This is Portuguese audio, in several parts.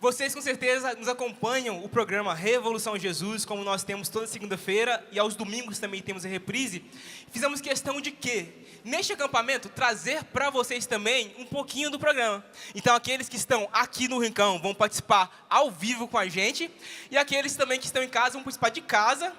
Vocês com certeza nos acompanham o programa Revolução Jesus, como nós temos toda segunda-feira e aos domingos também temos a reprise. Fizemos questão de quê? Neste acampamento, trazer para vocês também um pouquinho do programa. Então, aqueles que estão aqui no Rincão vão participar ao vivo com a gente, e aqueles também que estão em casa vão participar de casa.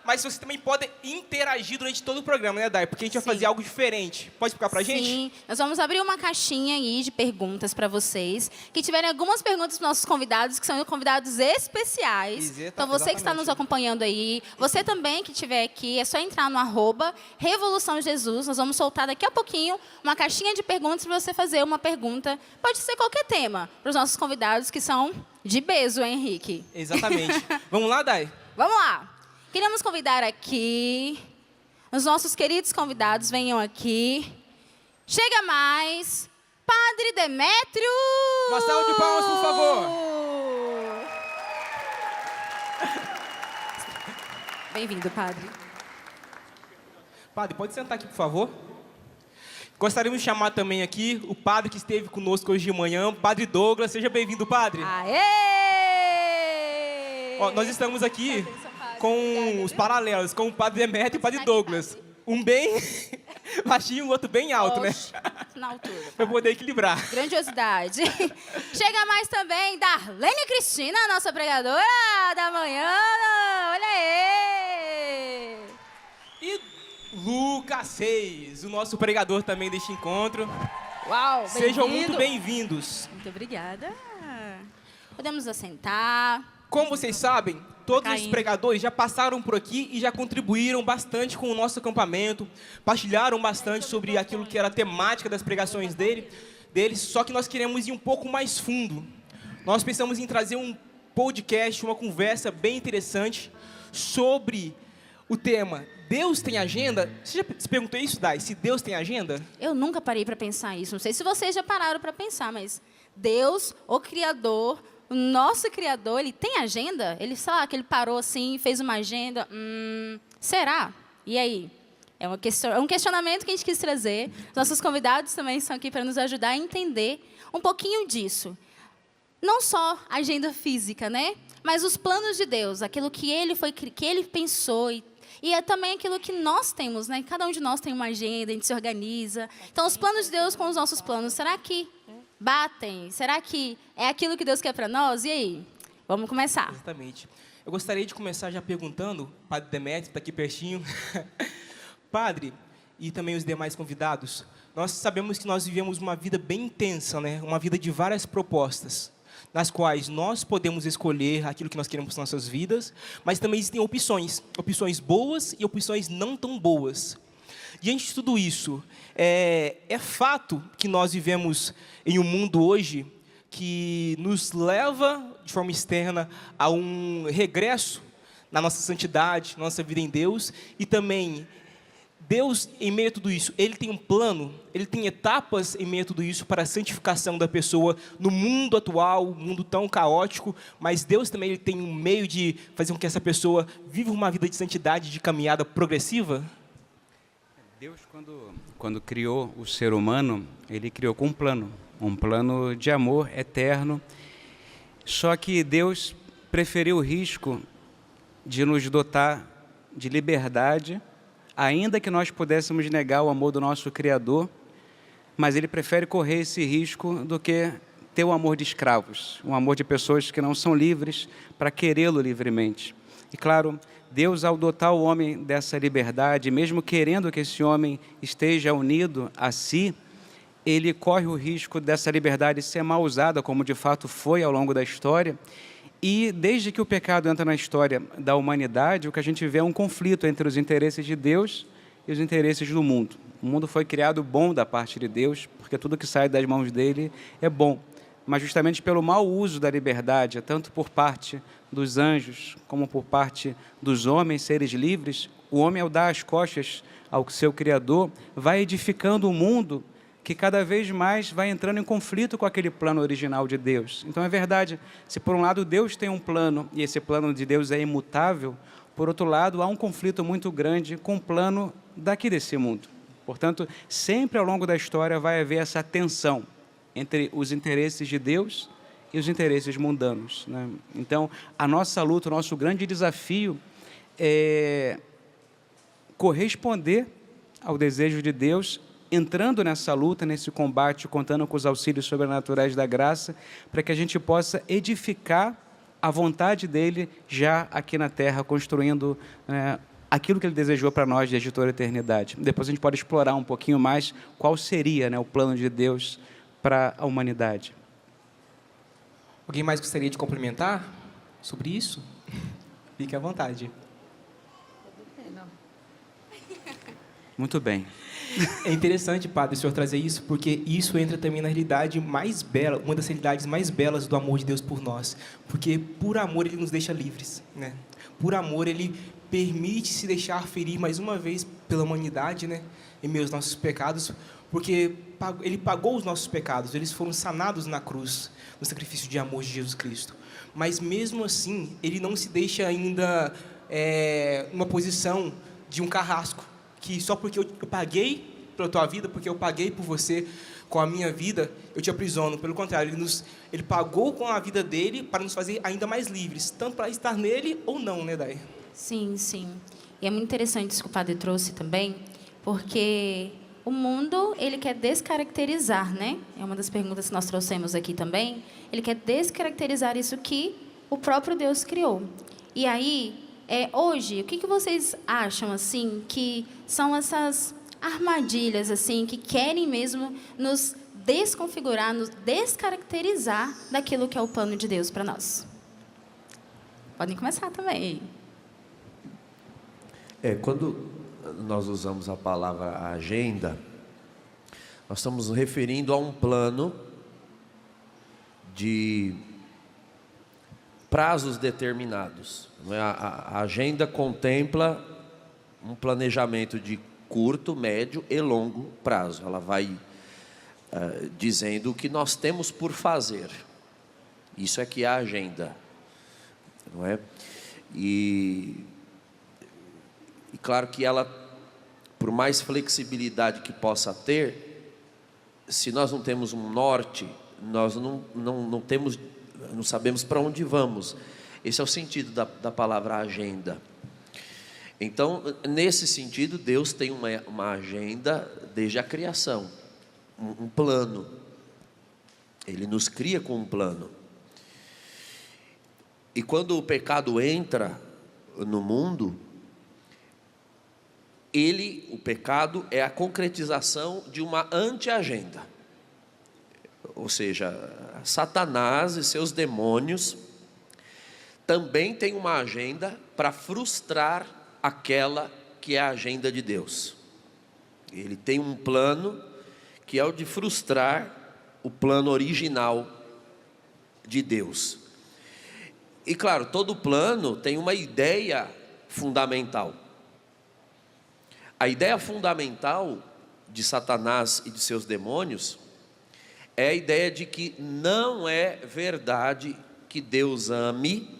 Mas vocês também podem interagir durante todo o programa, né, Dai? Porque a gente vai fazer algo diferente. Pode explicar pra gente? Sim, nós vamos abrir uma caixinha aí de perguntas para vocês, que tiverem algumas perguntas para nossos convidados, que são convidados especiais. Então, você que está nos acompanhando aí, você também que estiver aqui, é só entrar no @Revolução Jesus. Nós vamos soltar daqui a pouquinho uma caixinha de perguntas para você fazer uma pergunta. Pode ser qualquer tema, para os nossos convidados que são de peso, hein, Henrique? Exatamente. Vamos lá, Dai? Vamos lá. Queremos convidar aqui, os nossos queridos convidados, venham aqui. Chega mais, Padre Demétrio! Uma salva de palmas, por favor. Bem-vindo, Padre. Padre, pode sentar aqui, por favor. Gostaríamos de chamar também aqui o padre que esteve conosco hoje de manhã, Padre Douglas. Seja bem-vindo, Padre. Aê! Ó, nós estamos aqui com os paralelos, com o Padre Demétrio e o Padre Douglas. Um bem baixinho, o outro bem alto, né? Na altura. Para poder equilibrar. Grandiosidade. Chega mais também Darlene Cristina, nossa pregadora da manhã. Olha aí! E Lucas Seis, o nosso pregador também deste encontro. Uau, Sejam muito bem-vindos. Muito obrigada. Podemos assentar. Como vocês sabem, todos os pregadores já passaram por aqui e já contribuíram bastante com o nosso acampamento, partilharam bastante sobre aquilo que era a temática das pregações deles, só que nós queremos ir um pouco mais fundo. Nós pensamos em trazer um podcast, uma conversa bem interessante sobre o tema Deus tem agenda? Você já se perguntou isso, Dai? Se Deus tem agenda? Eu nunca parei para pensar isso. Não sei se vocês já pararam para pensar, mas Deus, o Criador, o nosso Criador, ele tem agenda? Ele, sei lá, que ele parou assim, fez uma agenda. Será? E aí? É um questionamento que a gente quis trazer. Os nossos convidados também estão aqui para nos ajudar a entender um pouquinho disso. Não só a agenda física, né? Mas os planos de Deus, aquilo que ele pensou e é também aquilo que nós temos, né? Cada um de nós tem uma agenda, a gente se organiza. Então, os planos de Deus com os nossos planos, será que batem? Será que é aquilo que Deus quer para nós? E aí? Vamos começar. Exatamente. Eu gostaria de começar já perguntando, Padre Demétrio, está aqui pertinho. Padre, e também os demais convidados, nós sabemos que nós vivemos uma vida bem intensa, né? Uma vida de várias propostas, nas quais nós podemos escolher aquilo que nós queremos para nossas vidas, mas também existem opções boas e opções não tão boas. Diante de tudo isso, é fato que nós vivemos em um mundo hoje que nos leva, de forma externa, a um regresso na nossa santidade, na nossa vida em Deus, e também Deus, em meio a tudo isso, Ele tem um plano, Ele tem etapas em meio a tudo isso para a santificação da pessoa no mundo atual, um mundo tão caótico, mas Deus também Ele tem um meio de fazer com que essa pessoa viva uma vida de santidade, de caminhada progressiva? Deus, quando criou o ser humano, Ele criou com um plano de amor eterno. Só que Deus preferiu o risco de nos dotar de liberdade, ainda que nós pudéssemos negar o amor do nosso Criador, mas Ele prefere correr esse risco do que ter o amor de escravos, um amor de pessoas que não são livres para querê-lo livremente. E claro, Deus, ao dotar o homem dessa liberdade, mesmo querendo que esse homem esteja unido a si, ele corre o risco dessa liberdade ser mal usada, como de fato foi ao longo da história. E desde que o pecado entra na história da humanidade, o que a gente vê é um conflito entre os interesses de Deus e os interesses do mundo. O mundo foi criado bom da parte de Deus, porque tudo que sai das mãos dele é bom. Mas justamente pelo mau uso da liberdade, tanto por parte dos anjos como por parte dos homens, seres livres, o homem, ao dar as costas ao seu Criador, vai edificando um mundo que cada vez mais vai entrando em conflito com aquele plano original de Deus. Então é verdade, se por um lado Deus tem um plano e esse plano de Deus é imutável, por outro lado há um conflito muito grande com o plano daqui desse mundo. Portanto, sempre ao longo da história vai haver essa tensão entre os interesses de Deus e os interesses mundanos, né? Então, a nossa luta, o nosso grande desafio é corresponder ao desejo de Deus, entrando nessa luta, nesse combate, contando com os auxílios sobrenaturais da graça, para que a gente possa edificar a vontade dele já aqui na terra, construindo aquilo que ele desejou para nós desde toda a eternidade. Depois a gente pode explorar um pouquinho mais qual seria, né, o plano de Deus para a humanidade. Alguém mais gostaria de complementar sobre isso? Fique à vontade. Muito bem. É interessante, padre, o senhor trazer isso, porque isso entra também na realidade mais bela, uma das realidades mais belas do amor de Deus por nós. Porque, por amor, Ele nos deixa livres, né? Por amor, Ele permite se deixar ferir mais uma vez pela humanidade, né? Em meio aos nossos pecados, porque Ele pagou os nossos pecados, eles foram sanados na cruz, no sacrifício de amor de Jesus Cristo. Mas, mesmo assim, Ele não se deixa ainda numa posição de um carrasco, que só porque eu paguei pela tua vida, porque eu paguei por você com a minha vida, eu te aprisiono. Pelo contrário, ele pagou com a vida dele para nos fazer ainda mais livres, tanto para estar nele ou não, né, Day? Sim, sim. E é muito interessante isso que o padre trouxe também, porque o mundo, ele quer descaracterizar, né? É uma das perguntas que nós trouxemos aqui também. Ele quer descaracterizar isso que o próprio Deus criou. E aí, hoje, o que vocês acham, assim, que são essas armadilhas, assim, que querem mesmo nos desconfigurar, nos descaracterizar daquilo que é o plano de Deus para nós? Podem começar também. Quando nós usamos a palavra agenda, nós estamos nos referindo a um plano de prazos determinados. A agenda contempla um planejamento de curto, médio e longo prazo. Ela vai dizendo o que nós temos por fazer. Isso é que é a agenda, não é? E claro que ela, por mais flexibilidade que possa ter, se nós não temos um norte, nós não sabemos para onde vamos. Esse é o sentido da palavra agenda. Então, nesse sentido, Deus tem uma agenda desde a criação, um plano. Ele nos cria com um plano. E quando o pecado entra no mundo, o pecado é a concretização de uma anti-agenda. Ou seja, Satanás e seus demônios também têm uma agenda para frustrar aquela que é a agenda de Deus. Ele tem um plano que é o de frustrar o plano original de Deus. E claro, todo plano tem uma ideia fundamental. A ideia fundamental de Satanás e de seus demônios é a ideia de que não é verdade que Deus ame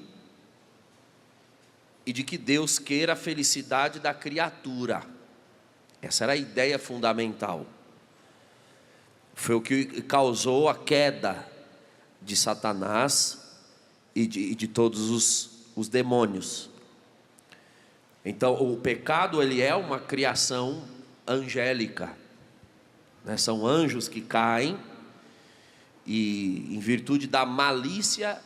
e de que Deus queira a felicidade da criatura. Essa era a ideia fundamental. Foi o que causou a queda de Satanás e de todos os demônios. Então, o pecado, ele é uma criação angélica, né? São anjos que caem e, em virtude da malícia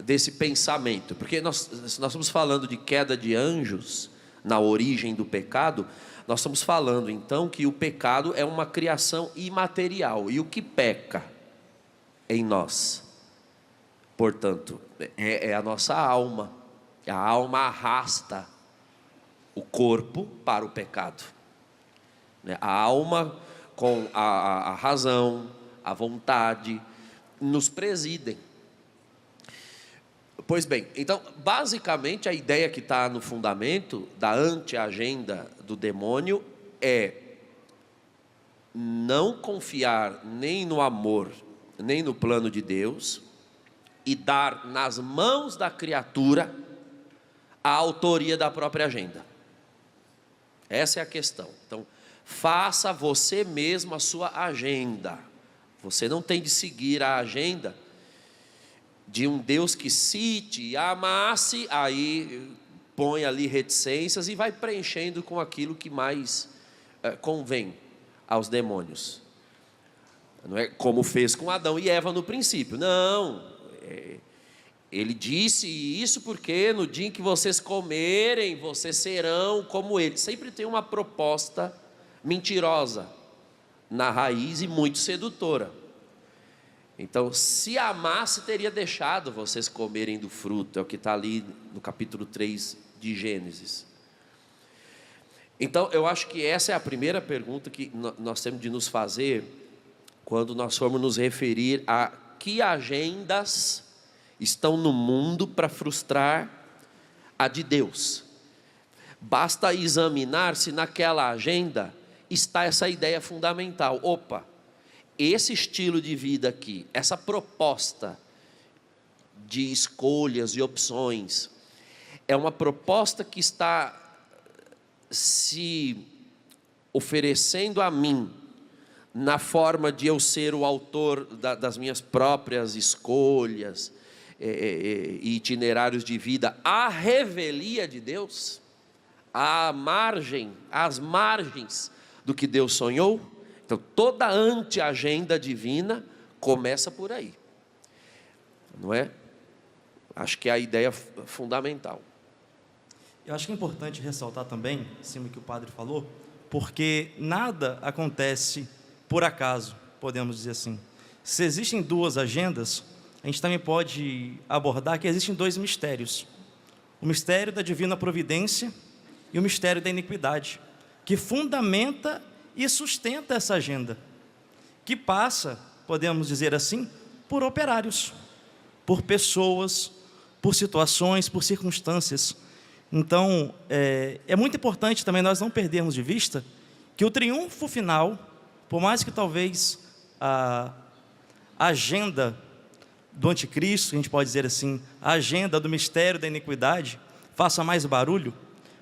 desse pensamento, porque nós estamos falando de queda de anjos na origem do pecado. Nós estamos falando então que o pecado é uma criação imaterial, e o que peca em nós, portanto, é a nossa alma. A alma arrasta o corpo para o pecado. A alma, com a razão, a vontade, nos presidem. Pois bem, então, basicamente, a ideia que está no fundamento da anti-agenda do demônio é não confiar nem no amor, nem no plano de Deus, e dar nas mãos da criatura a autoria da própria agenda. Essa é a questão. Então, faça você mesmo a sua agenda. Você não tem de seguir a agenda de um Deus que, se te amasse, aí põe ali reticências e vai preenchendo com aquilo que mais convém aos demônios. Não é como fez com Adão e Eva no princípio. Não, ele disse isso porque no dia em que vocês comerem, vocês serão como ele. Sempre tem uma proposta mentirosa na raiz e muito sedutora. Então, se amasse, teria deixado vocês comerem do fruto. É o que está ali no capítulo 3 de Gênesis. Então, eu acho que essa é a primeira pergunta que nós temos de nos fazer quando nós formos nos referir a que agendas estão no mundo para frustrar a de Deus. Basta examinar se naquela agenda está essa ideia fundamental. Opa, esse estilo de vida aqui, essa proposta de escolhas e opções, é uma proposta que está se oferecendo a mim na forma de eu ser o autor das minhas próprias escolhas e itinerários de vida, à revelia de Deus, às margens do que Deus sonhou. Então, toda anti-agenda divina começa por aí, não é? Acho que é a ideia fundamental. Eu acho que é importante ressaltar também, em cima do que o padre falou, porque nada acontece por acaso, podemos dizer assim. Se existem duas agendas, a gente também pode abordar que existem dois mistérios. O mistério da divina providência e o mistério da iniquidade, que fundamenta e sustenta essa agenda, que passa, podemos dizer assim, por operários, por pessoas, por situações, por circunstâncias. Então, é muito importante também nós não perdermos de vista que o triunfo final, por mais que talvez a agenda do anticristo, a gente pode dizer assim, a agenda do mistério da iniquidade, faça mais barulho,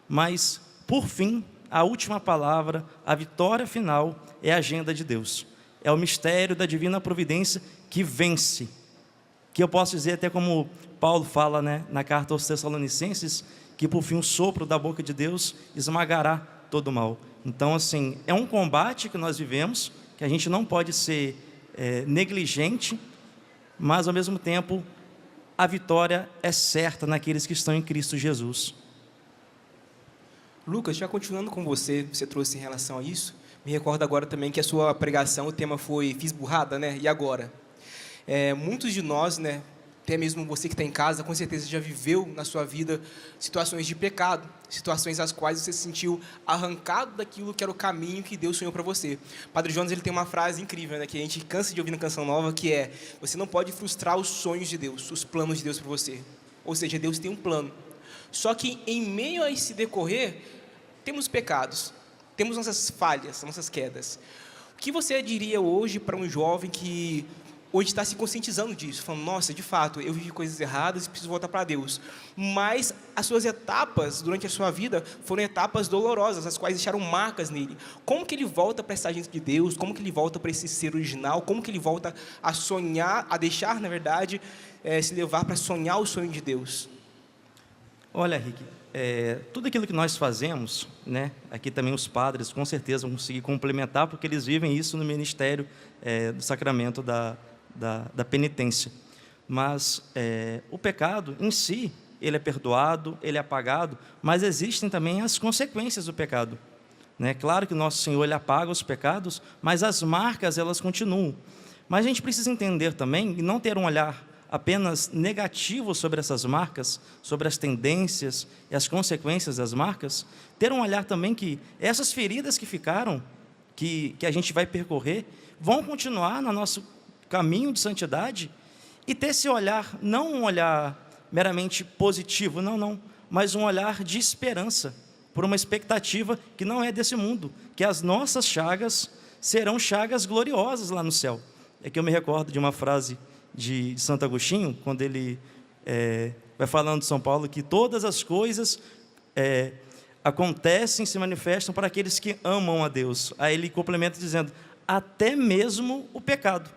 mas, por fim, a última palavra, a vitória final, é a agenda de Deus. É o mistério da divina providência que vence. Que eu posso dizer até como Paulo fala, né, na carta aos Tessalonicenses, que por fim o sopro da boca de Deus esmagará todo o mal. Então, assim, é um combate que nós vivemos, que a gente não pode ser negligente, mas ao mesmo tempo a vitória é certa naqueles que estão em Cristo Jesus. Lucas, já continuando com você trouxe em relação a isso, me recordo agora também que a sua pregação, o tema foi Fiz Burrada, né? E agora? Muitos de nós, né, até mesmo você que está em casa, com certeza já viveu na sua vida situações de pecado, situações às quais você se sentiu arrancado daquilo que era o caminho que Deus sonhou para você. Padre Jonas, ele tem uma frase incrível, né, que a gente cansa de ouvir na Canção Nova, que é: você não pode frustrar os sonhos de Deus, os planos de Deus para você. Ou seja, Deus tem um plano. Só que em meio a esse decorrer, temos pecados, temos nossas falhas, nossas quedas. O que você diria hoje para um jovem que hoje está se conscientizando disso, falando: nossa, de fato, eu vivi coisas erradas e preciso voltar para Deus. Mas as suas etapas durante a sua vida foram etapas dolorosas, as quais deixaram marcas nele. Como que ele volta para essa agenda de Deus? Como que ele volta para esse ser original? Como que ele volta a sonhar, a deixar, na verdade, se levar para sonhar o sonho de Deus? Olha, Rick, tudo aquilo que nós fazemos, né, aqui também os padres com certeza vão conseguir complementar, porque eles vivem isso no ministério do sacramento da penitência. Mas o pecado em si, ele é perdoado, ele é apagado, mas existem também as consequências do pecado, né? Claro que o nosso Senhor, ele apaga os pecados, mas as marcas, elas continuam. Mas a gente precisa entender também, e não ter um olhar apenas negativo sobre essas marcas, sobre as tendências e as consequências das marcas, ter um olhar também que essas feridas que ficaram, que a gente vai percorrer, vão continuar no nosso caminho de santidade, e ter esse olhar, não um olhar meramente positivo, não, mas um olhar de esperança, por uma expectativa que não é desse mundo, que as nossas chagas serão chagas gloriosas lá no céu. É que eu me recordo de uma frase de Santo Agostinho, quando ele vai falando de São Paulo, que todas as coisas acontecem, se manifestam para aqueles que amam a Deus. Aí ele complementa dizendo: até mesmo o pecado.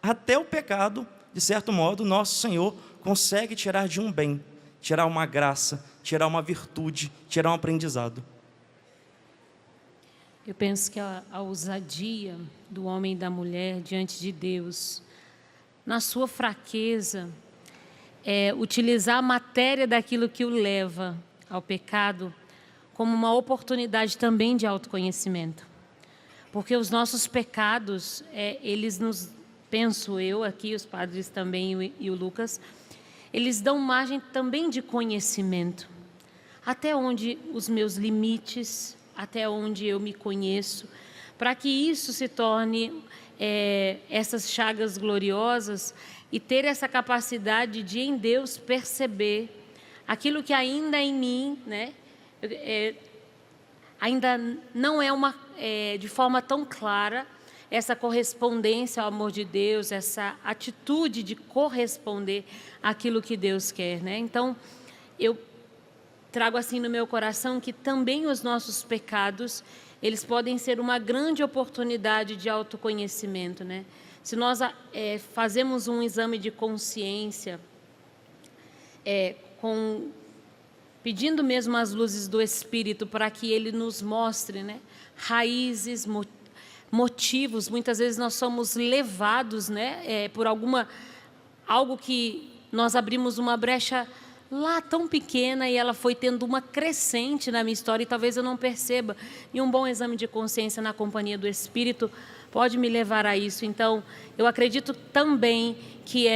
até o pecado, de certo modo, nosso Senhor consegue tirar de um bem, tirar uma graça, tirar uma virtude, tirar um aprendizado. Eu penso que a ousadia do homem e da mulher diante de Deus, na sua fraqueza, é utilizar a matéria daquilo que o leva ao pecado como uma oportunidade também de autoconhecimento. Porque os nossos pecados, eles nos, penso eu aqui, os padres também e o Lucas, eles dão margem também de conhecimento. Até onde os meus limites, até onde eu me conheço, para que isso se torne essas chagas gloriosas e ter essa capacidade de, em Deus, perceber aquilo que ainda em mim, né, ainda não é de forma tão clara, essa correspondência ao amor de Deus, essa atitude de corresponder àquilo que Deus quer, né? Então, eu trago assim no meu coração que também os nossos pecados, eles podem ser uma grande oportunidade de autoconhecimento, né? Se nós fazemos um exame de consciência, pedindo mesmo as luzes do Espírito para que Ele nos mostre, né, raízes, motivos. Muitas vezes nós somos levados, né, por algo que nós abrimos uma brecha lá tão pequena e ela foi tendo uma crescente na minha história e talvez eu não perceba. E um bom exame de consciência na companhia do Espírito pode me levar a isso. Então, eu acredito também que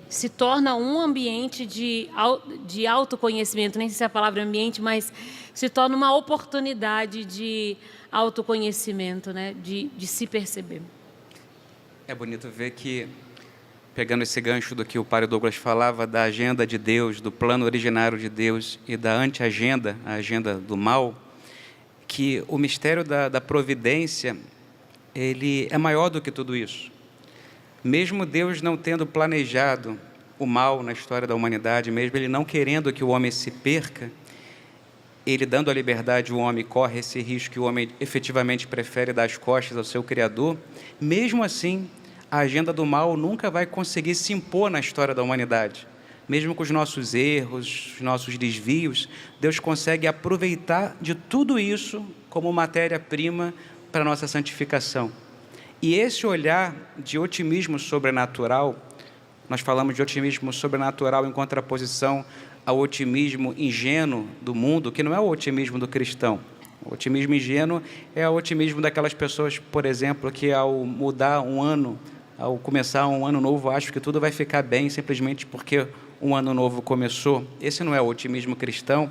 se torna um ambiente de autoconhecimento, nem sei se é a palavra ambiente, mas se torna uma oportunidade de autoconhecimento, né? de se perceber. É bonito ver que, pegando esse gancho do que o padre Douglas falava, da agenda de Deus, do plano originário de Deus e da anti-agenda, a agenda do mal, que o mistério da providência, ele é maior do que tudo isso. Mesmo Deus não tendo planejado o mal na história da humanidade, mesmo Ele não querendo que o homem se perca, Ele dando a liberdade, o homem corre esse risco que o homem efetivamente prefere dar as costas ao seu Criador. Mesmo assim, a agenda do mal nunca vai conseguir se impor na história da humanidade. Mesmo com os nossos erros, os nossos desvios, Deus consegue aproveitar de tudo isso como matéria-prima para a nossa santificação. E esse olhar de otimismo sobrenatural, nós falamos de otimismo sobrenatural em contraposição ao otimismo ingênuo do mundo, que não é o otimismo do cristão. O otimismo ingênuo é o otimismo daquelas pessoas, por exemplo, que ao mudar um ano, ao começar um ano novo, acham que tudo vai ficar bem simplesmente porque um ano novo começou. Esse não é o otimismo cristão.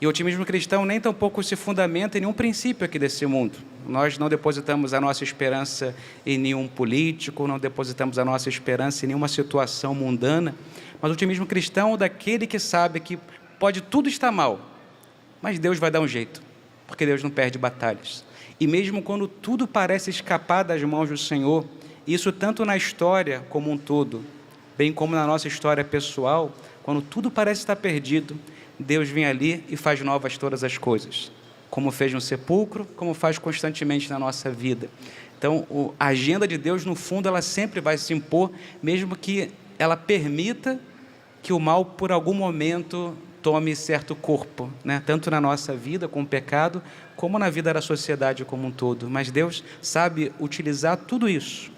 E o otimismo cristão nem tampouco se fundamenta em nenhum princípio aqui desse mundo. Nós não depositamos a nossa esperança em nenhum político, não depositamos a nossa esperança em nenhuma situação mundana, mas o otimismo cristão é daquele que sabe que pode tudo estar mal, mas Deus vai dar um jeito, porque Deus não perde batalhas. E mesmo quando tudo parece escapar das mãos do Senhor, isso tanto na história como um todo, bem como na nossa história pessoal, quando tudo parece estar perdido, Deus vem ali e faz novas todas as coisas, como fez no sepulcro, como faz constantemente na nossa vida. Então, a agenda de Deus, no fundo, ela sempre vai se impor, mesmo que ela permita que o mal, por algum momento, tome certo corpo, né? Tanto na nossa vida, com o pecado, como na vida da sociedade como um todo. Mas Deus sabe utilizar tudo isso,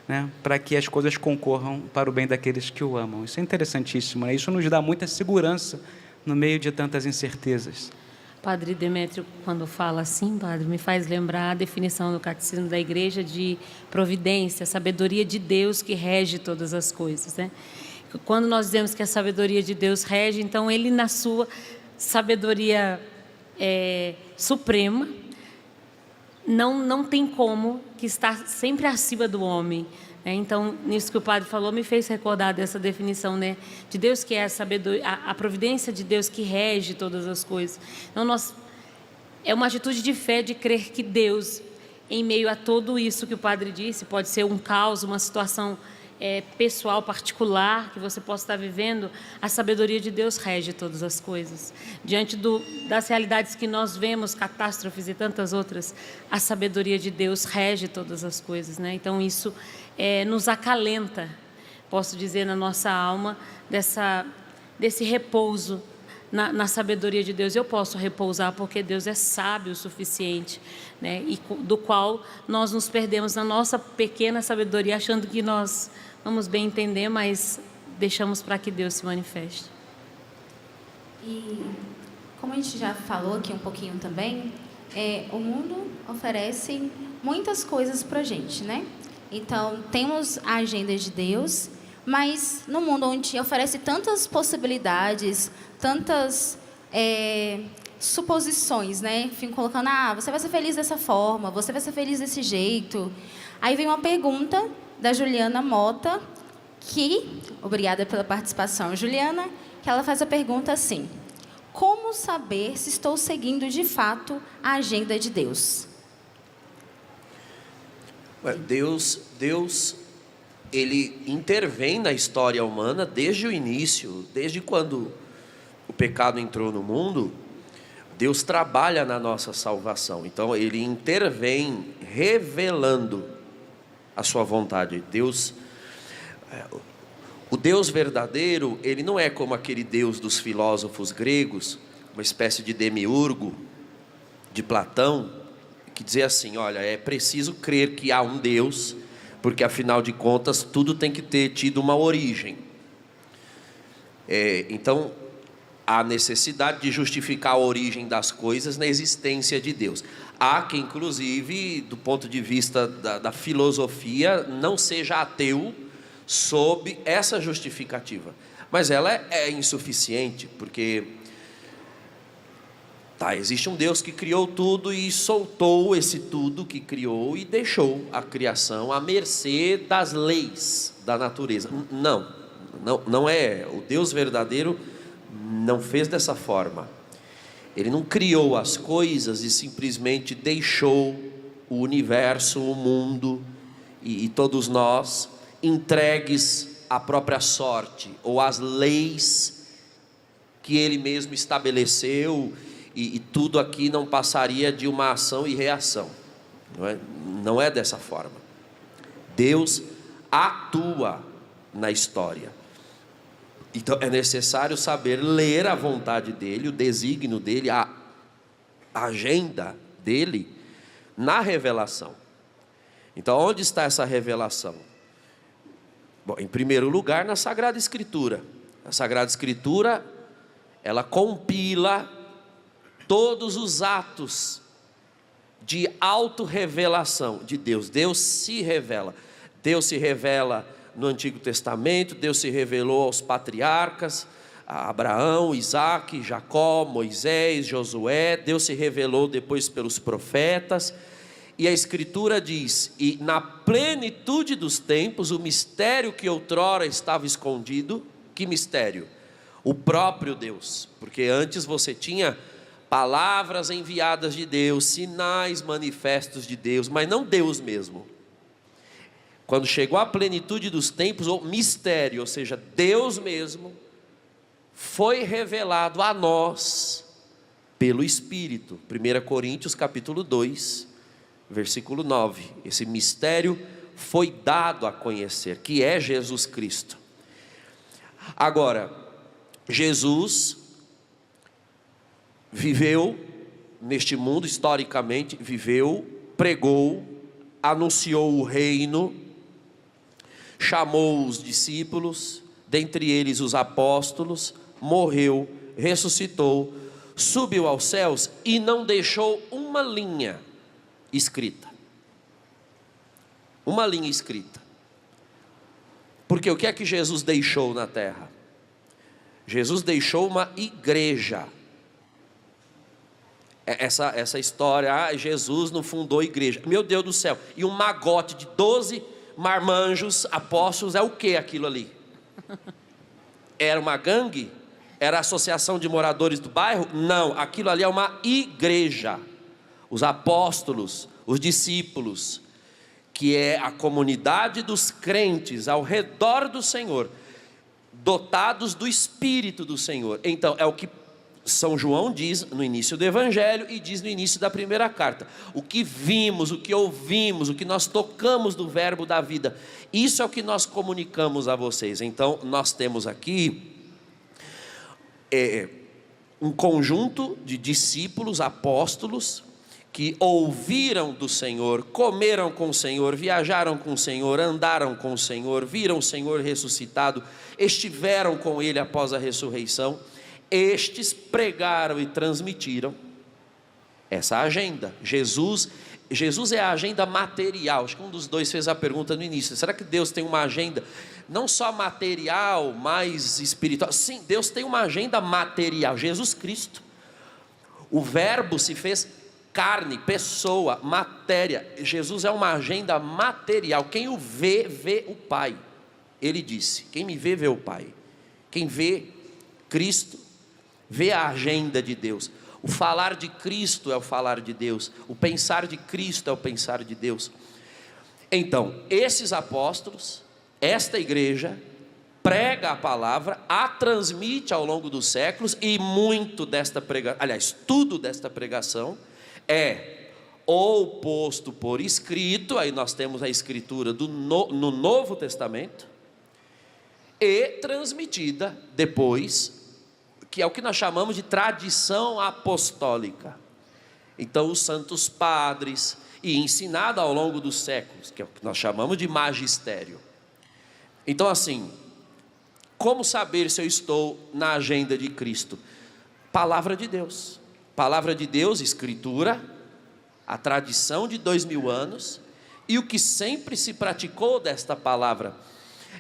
né, para que as coisas concorram para o bem daqueles que o amam. Isso é interessantíssimo, né? Isso nos dá muita segurança no meio de tantas incertezas. Padre Demétrio, quando fala assim, padre, me faz lembrar a definição do Catecismo da Igreja de providência, a sabedoria de Deus que rege todas as coisas, né? Quando nós dizemos que a sabedoria de Deus rege, então Ele, na sua sabedoria suprema, não tem como que está sempre acima do homem. Então, nisso que o padre falou, me fez recordar dessa definição, né, de Deus que é a sabedoria, a providência de Deus que rege todas as coisas. Então, é uma atitude de fé de crer que Deus, em meio a tudo isso que o padre disse, pode ser um caos, uma situação pessoal, particular, que você possa estar vivendo, a sabedoria de Deus rege todas as coisas. Diante das realidades que nós vemos, catástrofes e tantas outras, a sabedoria de Deus rege todas as coisas, né? Então, isso nos acalenta, posso dizer, na nossa alma, desse repouso na sabedoria de Deus. Eu posso repousar porque Deus é sábio o suficiente, né? E do qual nós nos perdemos na nossa pequena sabedoria, achando que nós vamos bem entender, mas deixamos para que Deus se manifeste. E como a gente já falou aqui um pouquinho também, o mundo oferece muitas coisas para a gente, né? Então, temos a agenda de Deus, mas no mundo onde oferece tantas possibilidades, tantas suposições, né? Fico colocando, você vai ser feliz dessa forma, você vai ser feliz desse jeito. Aí vem uma pergunta da Juliana Mota, obrigada pela participação, Juliana, que ela faz a pergunta assim: como saber se estou seguindo de fato a agenda de Deus? Deus, ele intervém na história humana desde o início, desde quando o pecado entrou no mundo. Deus trabalha na nossa salvação, então ele intervém revelando a sua vontade. O Deus verdadeiro, ele não é como aquele Deus dos filósofos gregos, uma espécie de demiurgo de Platão, que dizia assim: olha, é preciso crer que há um Deus, porque afinal de contas tudo tem que ter tido uma origem. Então há necessidade de justificar a origem das coisas na existência de Deus. Há que, inclusive, do ponto de vista da filosofia, não seja ateu sob essa justificativa. Mas ela é insuficiente, porque existe um Deus que criou tudo e soltou esse tudo que criou e deixou a criação à mercê das leis da natureza. Não é. O Deus verdadeiro não fez dessa forma. Ele não criou as coisas e simplesmente deixou o universo, o mundo e todos nós entregues à própria sorte ou às leis que ele mesmo estabeleceu, e tudo aqui não passaria de uma ação e reação. Não é dessa forma. Deus atua na história. Então é necessário saber ler a vontade dele, o desígnio dele, a agenda dele na revelação. Então, onde está essa revelação? Bom, em primeiro lugar, na Sagrada Escritura. A Sagrada Escritura, ela compila todos os atos de autorrevelação de Deus. Deus se revela. Deus se revela no Antigo Testamento, Deus se revelou aos patriarcas, a Abraão, Isaac, Jacó, Moisés, Josué. Deus se revelou depois pelos profetas. E a Escritura diz: e na plenitude dos tempos, o mistério que outrora estava escondido. Que mistério? O próprio Deus. Porque antes você tinha palavras enviadas de Deus, sinais manifestos de Deus, mas não Deus mesmo. Quando chegou a plenitude dos tempos, o mistério, ou seja, Deus mesmo, foi revelado a nós pelo Espírito. 1 Coríntios capítulo 2, versículo 9. Esse mistério foi dado a conhecer, que é Jesus Cristo. Agora, Jesus viveu neste mundo, historicamente viveu, pregou, anunciou o reino, chamou os discípulos, dentre eles os apóstolos, morreu, ressuscitou, subiu aos céus e não deixou uma linha escrita. Uma linha escrita. Porque o que é que Jesus deixou na terra? Jesus deixou uma igreja. Essa história, Jesus não fundou igreja. Meu Deus do céu. E um magote de 12 marmanjos, apóstolos, é o que aquilo ali? Era uma gangue? Era a associação de moradores do bairro? Não, aquilo ali é uma igreja. Os apóstolos, os discípulos, que é a comunidade dos crentes ao redor do Senhor, dotados do Espírito do Senhor. Então é o que São João diz no início do Evangelho e diz no início da primeira carta: o que vimos, o que ouvimos, o que nós tocamos do verbo da vida, isso é o que nós comunicamos a vocês. Então nós temos aqui um conjunto de discípulos, apóstolos, que ouviram do Senhor, comeram com o Senhor, viajaram com o Senhor, andaram com o Senhor, viram o Senhor ressuscitado, estiveram com Ele após a ressurreição. Estes pregaram e transmitiram essa agenda. Jesus é a agenda material. Acho que um dos dois fez a pergunta no início: será que Deus tem uma agenda não só material, mas espiritual? Sim, Deus tem uma agenda material. Jesus Cristo, o verbo se fez carne, pessoa, matéria. Jesus é uma agenda material. Quem o vê, vê o Pai. Ele disse: quem me vê, vê o Pai. Quem vê Cristo, vê a agenda de Deus. O falar de Cristo é o falar de Deus. O pensar de Cristo é o pensar de Deus. Então, esses apóstolos, esta igreja, prega a palavra, a transmite ao longo dos séculos, e muito desta pregação, aliás, tudo desta pregação é ou posto por escrito, aí nós temos a escritura no Novo Testamento, e transmitida depois, que é o que nós chamamos de tradição apostólica. Então os santos padres, e ensinada ao longo dos séculos, que é o que nós chamamos de magistério. Então assim, como saber se eu estou na agenda de Cristo? Palavra de Deus, escritura, a tradição de 2000 anos, e o que sempre se praticou desta palavra.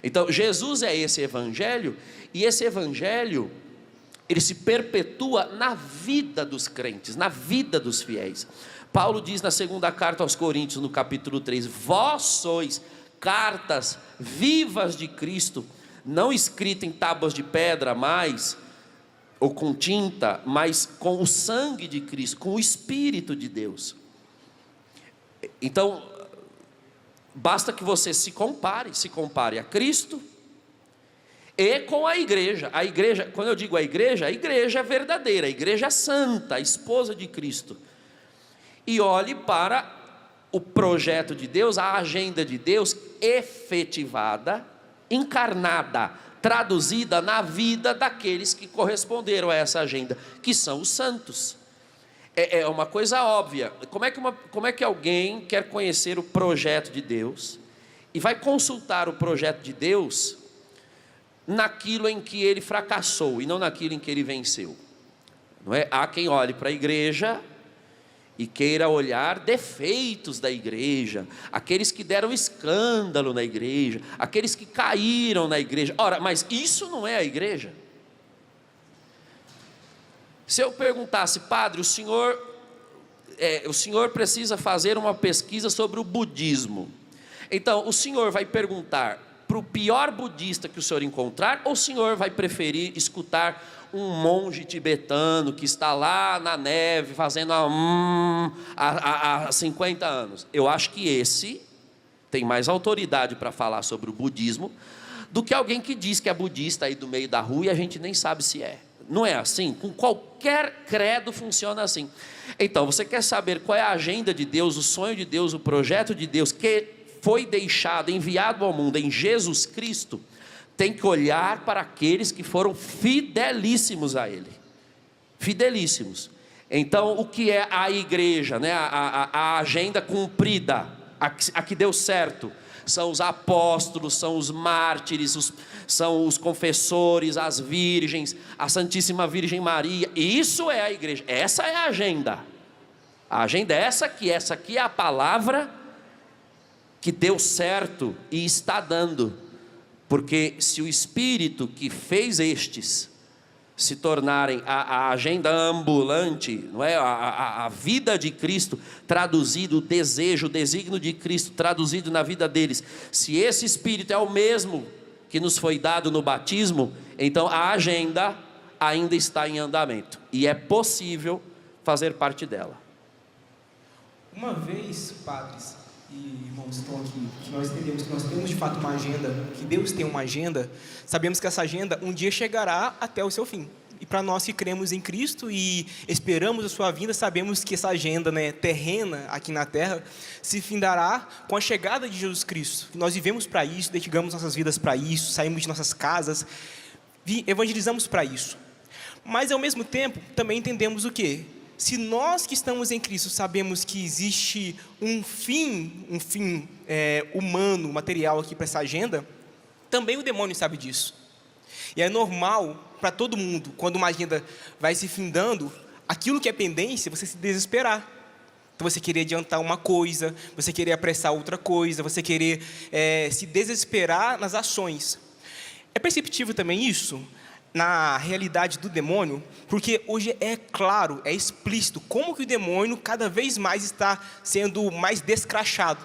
Então Jesus é esse evangelho, e esse evangelho, ele se perpetua na vida dos crentes, na vida dos fiéis. Paulo diz na segunda carta aos Coríntios, no capítulo 3, vós sois cartas vivas de Cristo, não escritas em tábuas de pedra mais, ou com tinta, mas com o sangue de Cristo, com o Espírito de Deus. Então, basta que você se compare a Cristo e com a igreja. A igreja, quando eu digo a igreja é verdadeira, a igreja santa, a esposa de Cristo. E olhe para o projeto de Deus, a agenda de Deus efetivada, encarnada, traduzida na vida daqueles que corresponderam a essa agenda, que são os santos. É uma coisa óbvia. Como é que alguém quer conhecer o projeto de Deus e vai consultar o projeto de Deus naquilo em que ele fracassou e não naquilo em que ele venceu? Não é? Há quem olhe para a igreja e queira olhar defeitos da igreja, aqueles que deram escândalo na igreja, aqueles que caíram na igreja. Ora, mas isso não é a igreja. Se eu perguntasse: padre, o senhor precisa fazer uma pesquisa sobre o budismo, então o senhor vai perguntar para o pior budista que o senhor encontrar, ou o senhor vai preferir escutar um monge tibetano que está lá na neve fazendo há 50 anos? Eu acho que esse tem mais autoridade para falar sobre o budismo do que alguém que diz que é budista aí do meio da rua e a gente nem sabe se é. Não é assim? Com qualquer credo funciona assim. Então, você quer saber qual é a agenda de Deus, o sonho de Deus, o projeto de Deus que foi deixado, enviado ao mundo em Jesus Cristo? Tem que olhar para aqueles que foram fidelíssimos a Ele. Fidelíssimos. Então, o que é a igreja, né? A agenda cumprida, a que deu certo, são os apóstolos, são os mártires, são os confessores, as virgens, a Santíssima Virgem Maria. Isso é a igreja, essa é a agenda. A agenda é essa aqui é a palavra que deu certo e está dando. Porque se o Espírito que fez estes se tornarem a agenda ambulante, não é? A vida de Cristo traduzido, o desejo, o desígnio de Cristo traduzido na vida deles, se esse Espírito é o mesmo que nos foi dado no batismo, então a agenda ainda está em andamento e é possível fazer parte dela. Uma vez, padres e irmãos estão aqui, que nós entendemos que nós temos de fato uma agenda, que Deus tem uma agenda, sabemos que essa agenda um dia chegará até o seu fim. E para nós que cremos em Cristo e esperamos a sua vinda, sabemos que essa agenda, né, terrena aqui na Terra se findará com a chegada de Jesus Cristo. Nós vivemos para isso, dedicamos nossas vidas para isso, saímos de nossas casas, evangelizamos para isso. Mas, ao mesmo tempo, também entendemos o quê? Se nós que estamos em Cristo sabemos que existe um fim humano, material aqui para essa agenda, também o demônio sabe disso. E é normal para todo mundo, quando uma agenda vai se findando, aquilo que é pendência, você se desesperar. Então, você querer adiantar uma coisa, você querer apressar outra coisa, você querer se desesperar nas ações. É perceptível também isso na realidade do demônio, porque hoje é claro, é explícito, como que o demônio cada vez mais está sendo mais descrachado,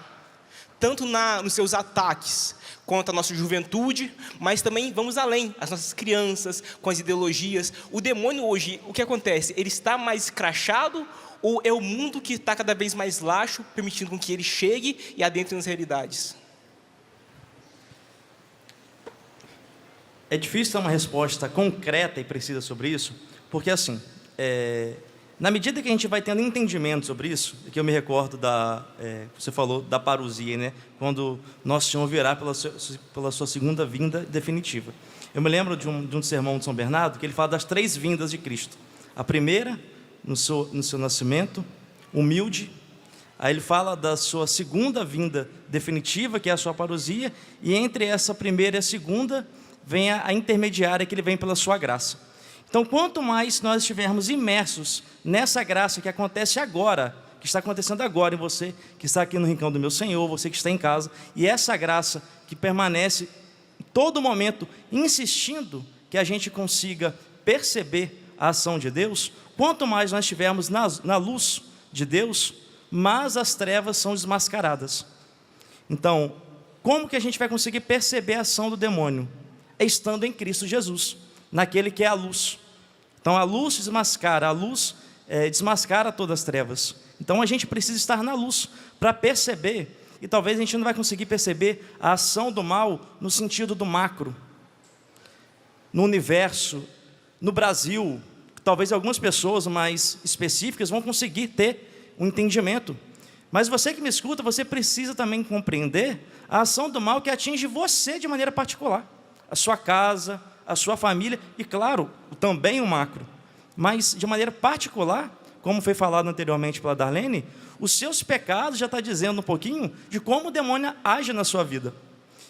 tanto nos seus ataques contra a nossa juventude, mas também vamos além, as nossas crianças, com as ideologias. O demônio hoje, o que acontece? Ele está mais escrachado ou é o mundo que está cada vez mais laxo, permitindo com que ele chegue e adentre nas realidades? É difícil ter uma resposta concreta e precisa sobre isso, porque assim, na medida que a gente vai tendo entendimento sobre isso, que eu me recordo você falou da parousia, né? Quando nosso Senhor virá pela sua segunda vinda definitiva. Eu me lembro de um sermão de São Bernardo, que ele fala das 3 vindas de Cristo. A primeira, no seu nascimento, humilde. Aí ele fala da sua segunda vinda definitiva, que é a sua parousia, e entre essa primeira e a segunda, vem a intermediária, que ele vem pela sua graça. Então, quanto mais nós estivermos imersos nessa graça que acontece agora, que está acontecendo agora em você, que está aqui no rincão do meu Senhor, você que está em casa, e essa graça que permanece em todo momento, insistindo que a gente consiga perceber a ação de Deus, quanto mais nós estivermos na luz de Deus, mais as trevas são desmascaradas. Então, como que a gente vai conseguir perceber a ação do demônio? É estando em Cristo Jesus, naquele que é a luz. Então, a luz desmascara, a luz desmascara todas as trevas. Então, a gente precisa estar na luz para perceber, e talvez a gente não vai conseguir perceber a ação do mal no sentido do macro, no universo, no Brasil. Talvez algumas pessoas mais específicas vão conseguir ter um entendimento. Mas você que me escuta, você precisa também compreender a ação do mal que atinge você de maneira particular. A sua casa, a sua família e, claro, também o macro. Mas, de maneira particular, como foi falado anteriormente pela Darlene, os seus pecados já está dizendo um pouquinho de como o demônio age na sua vida.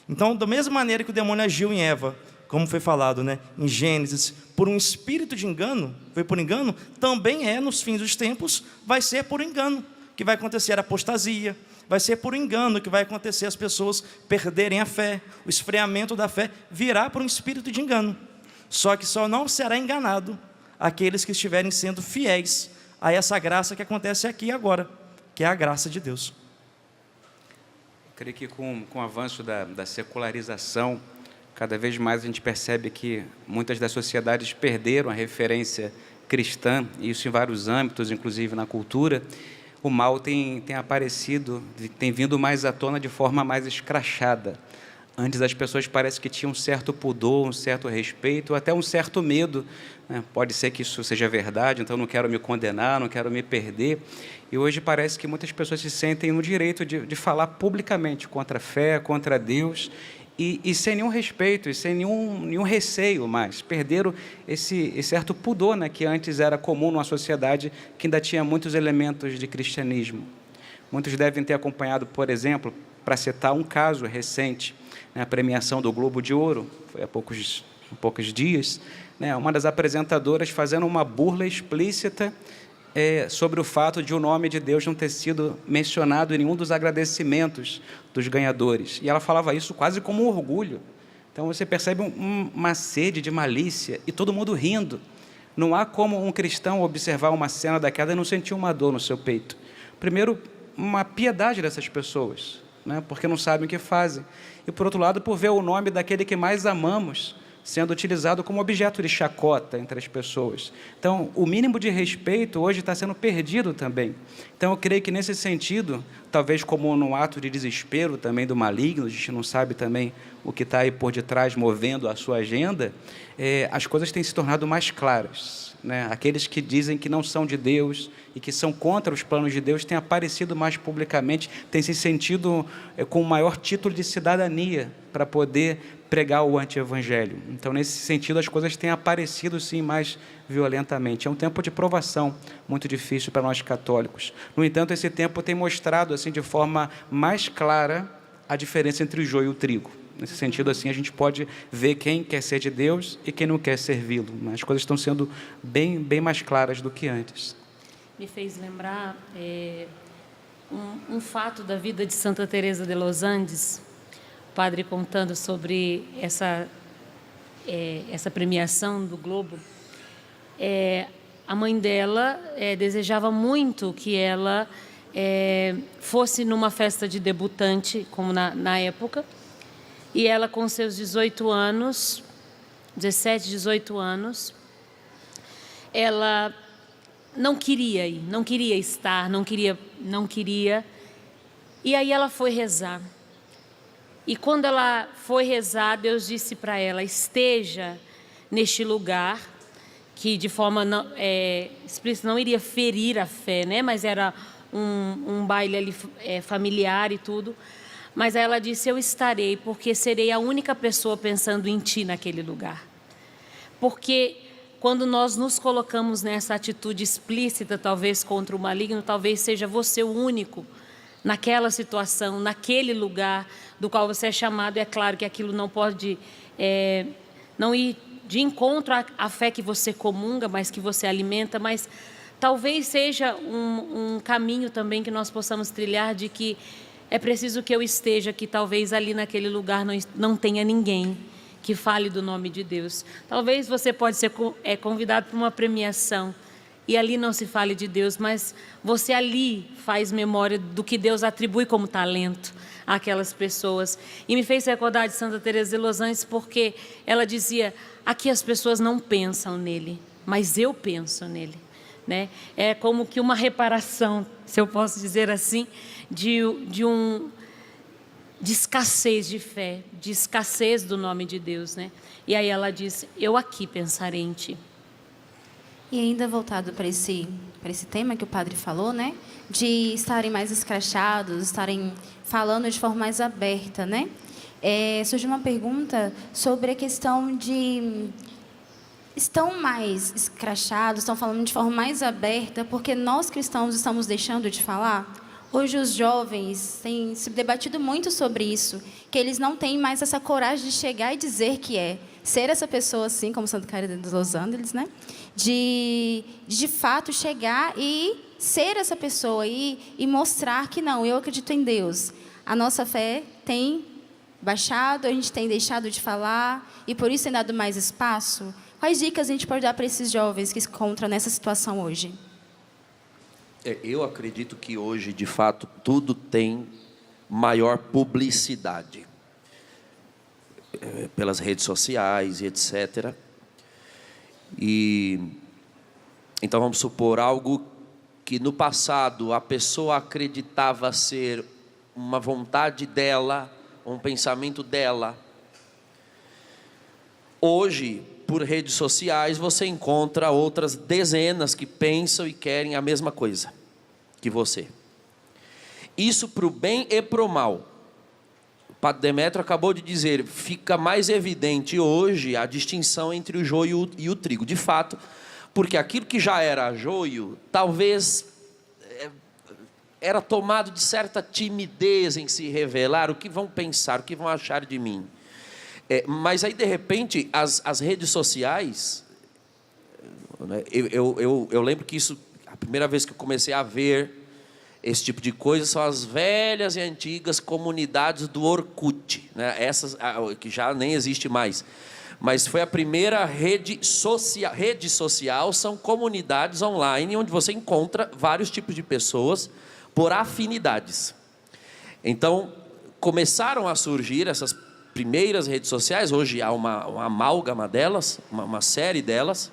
Então, da mesma maneira que o demônio agiu em Eva, como foi falado, né, em Gênesis, por um espírito de engano, foi por engano, também nos fins dos tempos, vai ser por engano, que vai acontecer a apostasia, vai ser por engano que vai acontecer as pessoas perderem a fé, o esfriamento da fé virá por um espírito de engano. Só que só não será enganado aqueles que estiverem sendo fiéis a essa graça que acontece aqui e agora, que é a graça de Deus. Eu creio que com o avanço da secularização, cada vez mais a gente percebe que muitas das sociedades perderam a referência cristã, e isso em vários âmbitos, inclusive na cultura. O mal tem aparecido, tem vindo mais à tona de forma mais escrachada. Antes as pessoas parece que tinham um certo pudor, um certo respeito, até um certo medo, né? Pode ser que isso seja verdade, então não quero me condenar, não quero me perder. E hoje parece que muitas pessoas se sentem no direito de falar publicamente contra a fé, contra Deus, e sem nenhum respeito, e sem nenhum receio mais. Perderam esse certo pudor, né, que antes era comum numa sociedade que ainda tinha muitos elementos de cristianismo. Muitos devem ter acompanhado, por exemplo, para citar um caso recente, né, a premiação do Globo de Ouro, foi há poucos dias, né, uma das apresentadoras fazendo uma burla explícita sobre o fato de o nome de Deus não ter sido mencionado em nenhum dos agradecimentos dos ganhadores. E ela falava isso quase como um orgulho. Então, você percebe uma sede de malícia e todo mundo rindo. Não há como um cristão observar uma cena daquela e não sentir uma dor no seu peito. Primeiro, uma piedade dessas pessoas, né, porque não sabem o que fazem. E, por outro lado, por ver o nome daquele que mais amamos sendo utilizado como objeto de chacota entre as pessoas. Então, o mínimo de respeito hoje está sendo perdido também. Então, eu creio que nesse sentido, talvez como num ato de desespero também do maligno, a gente não sabe também o que está aí por detrás movendo a sua agenda, as coisas têm se tornado mais claras, né? Aqueles que dizem que não são de Deus e que são contra os planos de Deus têm aparecido mais publicamente, têm se sentido com maior título de cidadania para poder pregar o anti-evangelho. Então, nesse sentido, as coisas têm aparecido, sim, mais violentamente. É um tempo de provação muito difícil para nós católicos. No entanto, esse tempo tem mostrado, assim, de forma mais clara a diferença entre o joio e o trigo. Nesse sentido, assim, a gente pode ver quem quer ser de Deus e quem não quer servi-lo. Mas as coisas estão sendo bem mais claras do que antes. Me fez lembrar um fato da vida de Santa Teresa de los Andes, o padre contando sobre essa premiação do Globo. A mãe dela desejava muito que ela fosse numa festa de debutante, como na época, e ela, com seus 18 anos, 17, 18 anos, ela não queria ir, não queria estar, não queria. E aí ela foi rezar. E quando ela foi rezar, Deus disse para ela: esteja neste lugar, que de forma explícita não iria ferir a fé, né? Mas era um baile ali, familiar e tudo. Mas aí ela disse: eu estarei, porque serei a única pessoa pensando em ti naquele lugar. Porque quando nós nos colocamos nessa atitude explícita, talvez contra o maligno, talvez seja você o único naquela situação, naquele lugar do qual você é chamado. É claro que aquilo não pode não ir de encontro à fé que você comunga, mas que você alimenta, mas talvez seja um caminho também que nós possamos trilhar, de que é preciso que eu esteja, que talvez ali naquele lugar não tenha ninguém que fale do nome de Deus. Talvez você pode ser convidado para uma premiação e ali não se fale de Deus, mas você ali faz memória do que Deus atribui como talento àquelas pessoas. E me fez recordar de Santa Teresa de los Andes, porque ela dizia: aqui as pessoas não pensam nele, mas eu penso nele. Né? É como que uma reparação, se eu posso dizer assim, de escassez de fé, de escassez do nome de Deus, né? E aí ela diz: eu aqui pensarei em ti. E ainda voltado para esse tema que o padre falou, né? De estarem mais escrachados, estarem falando de forma mais aberta, né? Surgiu uma pergunta sobre a questão de estão mais escrachados, estão falando de forma mais aberta, porque nós cristãos estamos deixando de falar? Hoje os jovens têm se debatido muito sobre isso, que eles não têm mais essa coragem de chegar e dizer que ser essa pessoa, assim como Santa Teresa de los Andes, né? De fato chegar e ser essa pessoa e mostrar que não, eu acredito em Deus. A nossa fé tem baixado, a gente tem deixado de falar e por isso tem dado mais espaço. Quais dicas a gente pode dar para esses jovens que se encontram nessa situação hoje? Eu acredito que hoje, de fato, tudo tem maior publicidade. Pelas redes sociais e etc. Então, vamos supor, algo que no passado a pessoa acreditava ser uma vontade dela, um pensamento dela. Hoje, por redes sociais, você encontra outras dezenas que pensam e querem a mesma coisa que você. Isso para o bem e para o mal. O Padre Demétrio acabou de dizer, fica mais evidente hoje a distinção entre o joio e o trigo. De fato, porque aquilo que já era joio, talvez era tomado de certa timidez em se revelar. O que vão pensar, o que vão achar de mim? Mas aí, de repente, as redes sociais, né, eu lembro que isso, a primeira vez que eu comecei a ver esse tipo de coisa, são as velhas e antigas comunidades do Orkut, né, essas que já nem existe mais. Mas foi a primeira rede social, são comunidades online, onde você encontra vários tipos de pessoas por afinidades. Então, começaram a surgir essas primeiras redes sociais, hoje há uma amálgama delas, uma série delas.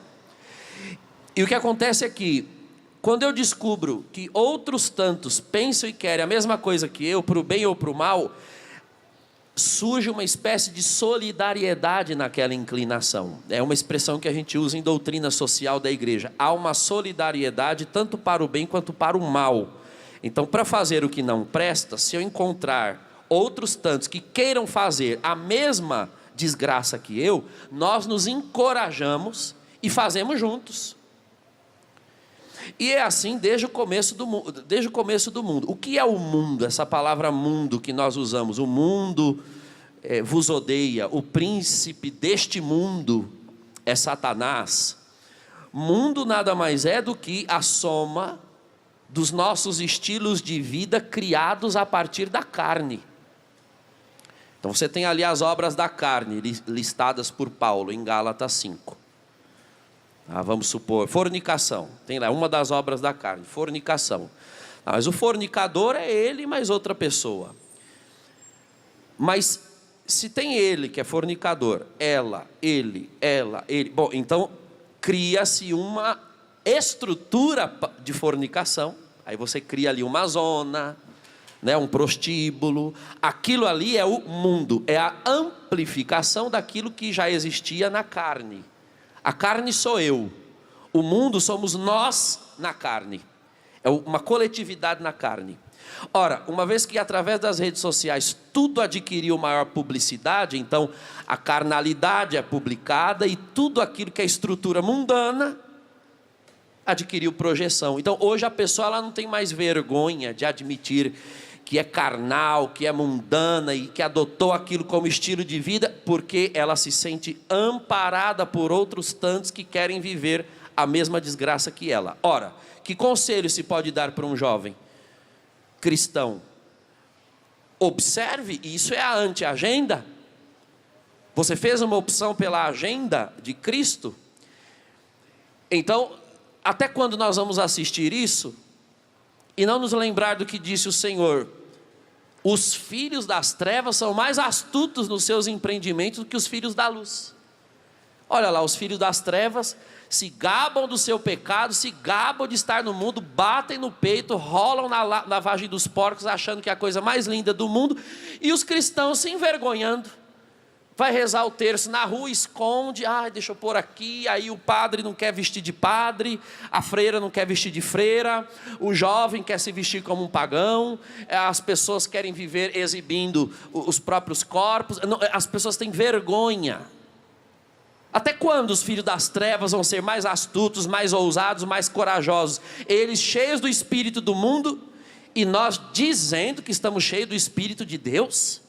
E o que acontece é que, quando eu descubro que outros tantos pensam e querem a mesma coisa que eu, para o bem ou para o mal, surge uma espécie de solidariedade naquela inclinação. É uma expressão que a gente usa em doutrina social da igreja. Há uma solidariedade tanto para o bem quanto para o mal. Então, para fazer o que não presta, se eu encontrar outros tantos que queiram fazer a mesma desgraça que eu, nós nos encorajamos e fazemos juntos. E é assim desde o começo do mundo. O que é o mundo? Essa palavra mundo que nós usamos. O mundo vos odeia. O príncipe deste mundo é Satanás. Mundo nada mais é do que a soma dos nossos estilos de vida criados a partir da carne. Então você tem ali as obras da carne listadas por Paulo em Gálatas 5. Vamos supor, fornicação. Tem lá uma das obras da carne, fornicação. Mas o fornicador é ele mais outra pessoa. Mas se tem ele que é fornicador, ela, ele. Bom, então cria-se uma estrutura de fornicação. Aí você cria ali uma zona, né, um prostíbulo. Aquilo ali é o mundo, é a amplificação daquilo que já existia na carne. A carne sou eu, o mundo somos nós na carne, é uma coletividade na carne. Ora, uma vez que através das redes sociais tudo adquiriu maior publicidade, então a carnalidade é publicada e tudo aquilo que é estrutura mundana adquiriu projeção. Então hoje a pessoa ela não tem mais vergonha de admitir que é carnal, que é mundana e que adotou aquilo como estilo de vida, porque ela se sente amparada por outros tantos que querem viver a mesma desgraça que ela. Ora, que conselho se pode dar para um jovem cristão? Observe, isso é a anti-agenda. Você fez uma opção pela agenda de Cristo? Então, até quando nós vamos assistir isso e não nos lembrar do que disse o Senhor? Os filhos das trevas são mais astutos nos seus empreendimentos do que os filhos da luz. Olha lá, os filhos das trevas se gabam do seu pecado, se gabam de estar no mundo, batem no peito, rolam na lavagem dos porcos, achando que é a coisa mais linda do mundo, e os cristãos se envergonhando. Vai rezar o terço na rua, esconde, deixa eu pôr aqui, aí o padre não quer vestir de padre, a freira não quer vestir de freira, o jovem quer se vestir como um pagão, as pessoas querem viver exibindo os próprios corpos, as pessoas têm vergonha. Até quando os filhos das trevas vão ser mais astutos, mais ousados, mais corajosos? Eles cheios do espírito do mundo e nós dizendo que estamos cheios do espírito de Deus?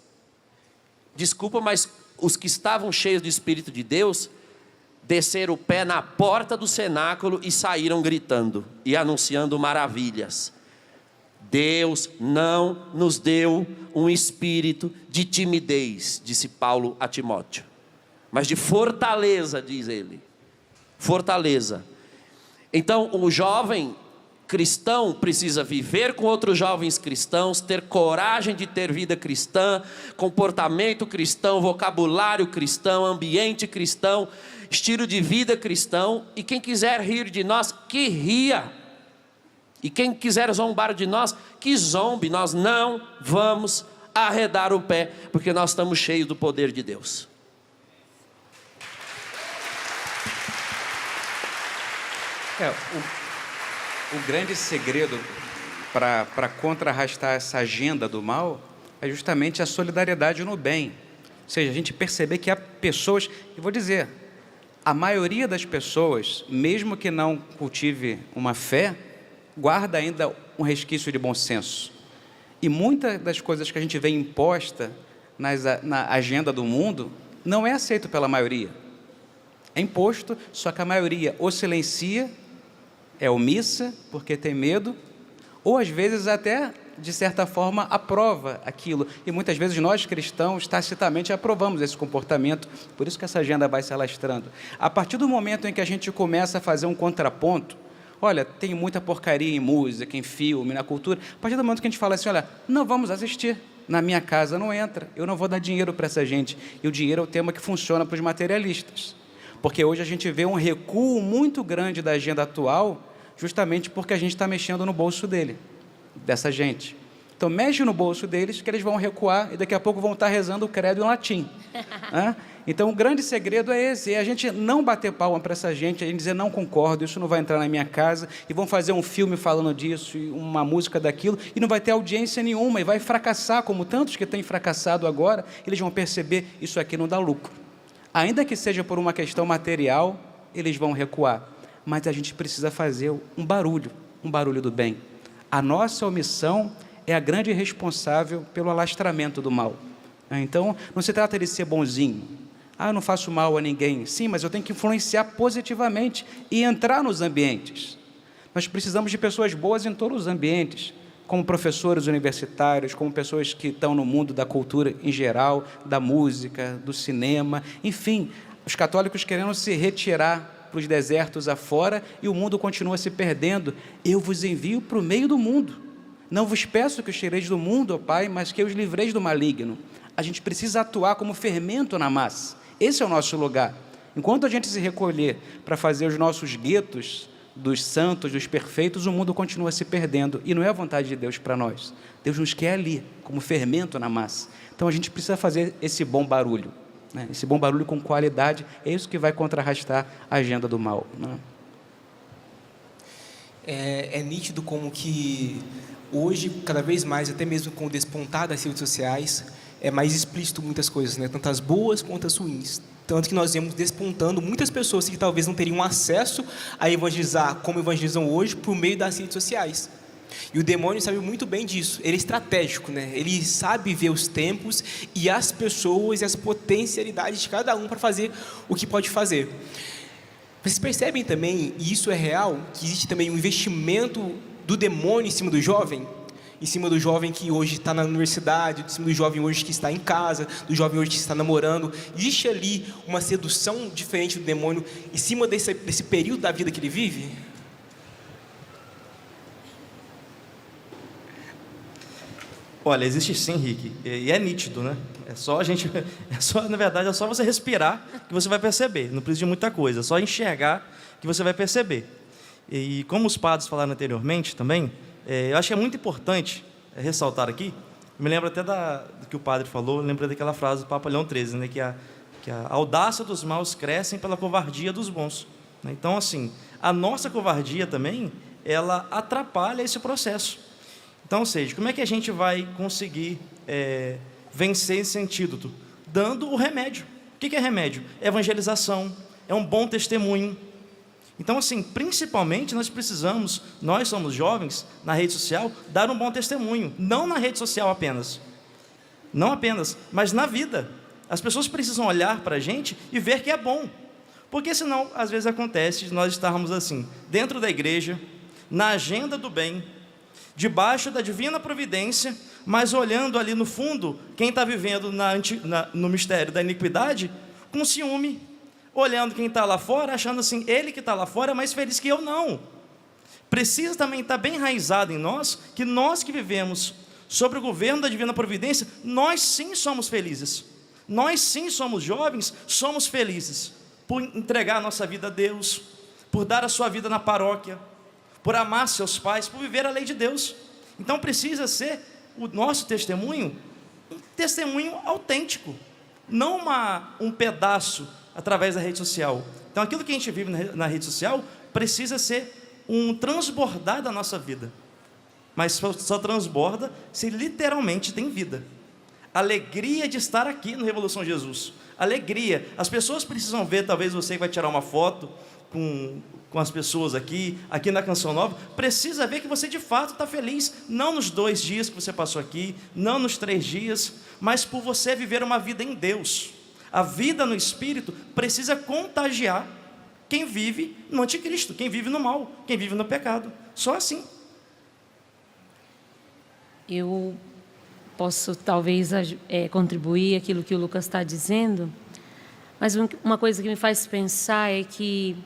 Desculpa, mas os que estavam cheios do Espírito de Deus, desceram o pé na porta do cenáculo e saíram gritando e anunciando maravilhas. Deus não nos deu um espírito de timidez, disse Paulo a Timóteo, mas de fortaleza, diz ele. Fortaleza. Então, o jovem cristão precisa viver com outros jovens cristãos, ter coragem de ter vida cristã, comportamento cristão, vocabulário cristão, ambiente cristão, estilo de vida cristão. E quem quiser rir de nós, que ria. E quem quiser zombar de nós, que zombe. Nós não vamos arredar o pé, porque nós estamos cheios do poder de Deus. O grande segredo para contrarrestar essa agenda do mal é justamente a solidariedade no bem. Ou seja, a gente perceber que há pessoas, eu vou dizer, a maioria das pessoas, mesmo que não cultive uma fé, guarda ainda um resquício de bom senso. E muitas das coisas que a gente vê imposta na agenda do mundo não é aceito pela maioria. É imposto, só que a maioria ou silencia, é omissa porque tem medo, ou às vezes até, de certa forma, aprova aquilo. E muitas vezes nós cristãos tacitamente aprovamos esse comportamento, por isso que essa agenda vai se alastrando. A partir do momento em que a gente começa a fazer um contraponto, olha, tem muita porcaria em música, em filme, na cultura, a partir do momento que a gente fala assim, olha, não vamos assistir, na minha casa não entra, eu não vou dar dinheiro para essa gente. E o dinheiro é o tema que funciona para os materialistas. Porque hoje a gente vê um recuo muito grande da agenda atual, justamente porque a gente está mexendo no bolso dessa gente. Então, mexe no bolso deles, que eles vão recuar e daqui a pouco vão estar rezando o credo em latim. Né? Então, o grande segredo é esse, é a gente não bater palma para essa gente, a gente dizer, não concordo, isso não vai entrar na minha casa, e vão fazer um filme falando disso, e uma música daquilo, e não vai ter audiência nenhuma, e vai fracassar, como tantos que têm fracassado agora, eles vão perceber, isso aqui não dá lucro. Ainda que seja por uma questão material, eles vão recuar. Mas a gente precisa fazer um barulho do bem. A nossa omissão é a grande responsável pelo alastramento do mal. Então, não se trata de ser bonzinho. Eu não faço mal a ninguém. Sim, mas eu tenho que influenciar positivamente e entrar nos ambientes. Nós precisamos de pessoas boas em todos os ambientes, como professores universitários, como pessoas que estão no mundo da cultura em geral, da música, do cinema, enfim, os católicos querendo se retirar para os desertos afora e o mundo continua se perdendo. Eu vos envio para o meio do mundo. Não vos peço que os tireis do mundo, ó Pai, mas que os livreis do maligno. A gente precisa atuar como fermento na massa. Esse é o nosso lugar. Enquanto a gente se recolher para fazer os nossos guetos dos santos, dos perfeitos, o mundo continua se perdendo. E não é a vontade de Deus para nós. Deus nos quer ali, como fermento na massa. Então a gente precisa fazer esse bom barulho. Né? Esse bom barulho com qualidade, é isso que vai contrarrestar a agenda do mal. Né? É nítido como que hoje, cada vez mais, até mesmo com o despontar das redes sociais, é mais explícito muitas coisas, né? Tanto as boas quanto as ruins. Tanto que nós vemos despontando muitas pessoas que talvez não teriam acesso a evangelizar como evangelizam hoje por meio das redes sociais. E o demônio sabe muito bem disso. Ele é estratégico, né? Ele sabe ver os tempos e as pessoas e as potencialidades de cada um para fazer o que pode fazer. Vocês percebem também, e isso é real, que existe também um investimento do demônio em cima do jovem que hoje está na universidade, em cima do jovem hoje que está em casa, do jovem hoje que está namorando. Existe ali uma sedução diferente do demônio em cima desse período da vida que ele vive? Olha, existe sim, Rick, e é nítido, né? Na verdade, é só você respirar que você vai perceber. Não precisa de muita coisa, é só enxergar que você vai perceber. E como os padres falaram anteriormente também, eu acho que é muito importante ressaltar aqui, eu me lembro até do que o padre falou, lembro daquela frase do Papa Leão XIII, né, que a audácia dos maus crescem pela covardia dos bons. Né? Então, assim, a nossa covardia também, ela atrapalha esse processo. Então, ou seja, como é que a gente vai conseguir vencer esse antídoto? Dando o remédio. O que é remédio? É evangelização, é um bom testemunho. Então, assim, principalmente nós somos jovens, na rede social, dar um bom testemunho. Não na rede social apenas. Não apenas, mas na vida. As pessoas precisam olhar para a gente e ver que é bom. Porque senão, às vezes acontece de nós estarmos assim, dentro da igreja, na agenda do bem, debaixo da divina providência, mas olhando ali no fundo, quem está vivendo no mistério da iniquidade, com ciúme, olhando quem está lá fora, achando assim, ele que está lá fora é mais feliz que eu, não. Precisa também estar bem enraizado em nós que vivemos sobre o governo da divina providência, nós sim somos felizes. Nós sim somos jovens, somos felizes por entregar a nossa vida a Deus, por dar a sua vida na paróquia, por amar seus pais, por viver a lei de Deus. Então precisa ser o nosso testemunho um testemunho autêntico, não um pedaço através da rede social. Então aquilo que a gente vive na rede social precisa ser um transbordar da nossa vida, mas só transborda se literalmente tem vida. Alegria de estar aqui no Revolução Jesus, alegria. As pessoas precisam ver, talvez você que vai tirar uma foto com as pessoas aqui na Canção Nova, precisa ver que você de fato está feliz, não nos 2 dias que você passou aqui, não nos 3 dias, mas por você viver uma vida em Deus. A vida no Espírito precisa contagiar quem vive no anticristo, quem vive no mal, quem vive no pecado. Só assim. Eu posso talvez contribuir aquilo que o Lucas está dizendo, mas uma coisa que me faz pensar é que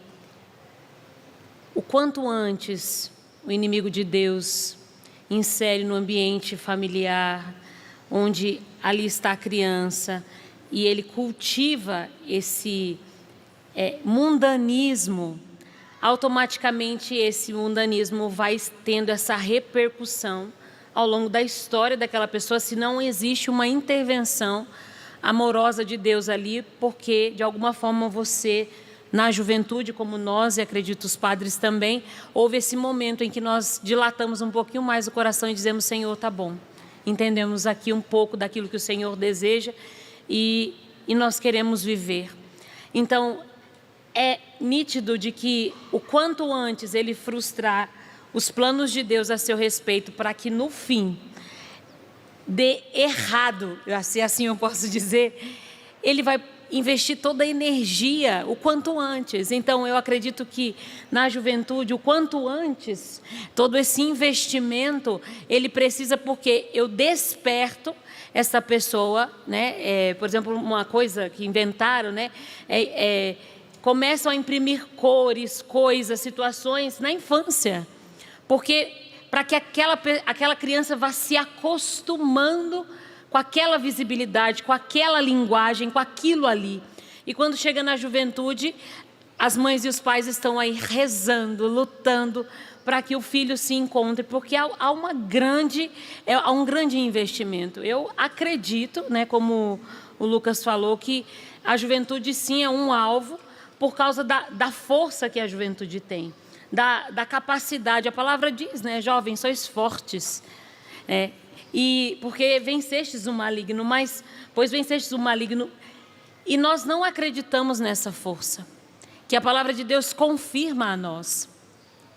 o quanto antes o inimigo de Deus insere no ambiente familiar, onde ali está a criança, e ele cultiva esse mundanismo, automaticamente esse mundanismo vai tendo essa repercussão ao longo da história daquela pessoa, se não existe uma intervenção amorosa de Deus ali, porque de alguma forma você, na juventude, como nós, e acredito os padres também, houve esse momento em que nós dilatamos um pouquinho mais o coração e dizemos: Senhor, tá bom, entendemos aqui um pouco daquilo que o Senhor deseja e nós queremos viver. Então, é nítido de que o quanto antes ele frustrar os planos de Deus a seu respeito, para que no fim dê errado, se assim eu posso dizer, ele vai investir toda a energia o quanto antes. Então, eu acredito que na juventude, o quanto antes, todo esse investimento, ele precisa, porque eu desperto essa pessoa, né? Por exemplo, uma coisa que inventaram, né? Começam a imprimir cores, coisas, situações na infância, porque para que aquela criança vá se acostumando com aquela visibilidade, com aquela linguagem, com aquilo ali. E quando chega na juventude, as mães e os pais estão aí rezando, lutando para que o filho se encontre, porque há um grande investimento. Eu acredito, né, como o Lucas falou, que a juventude sim é um alvo por causa da força que a juventude tem, da capacidade. A palavra diz, né, jovens, sois fortes. E porque vencestes o maligno, pois vencestes o maligno, e nós não acreditamos nessa força, que a palavra de Deus confirma a nós,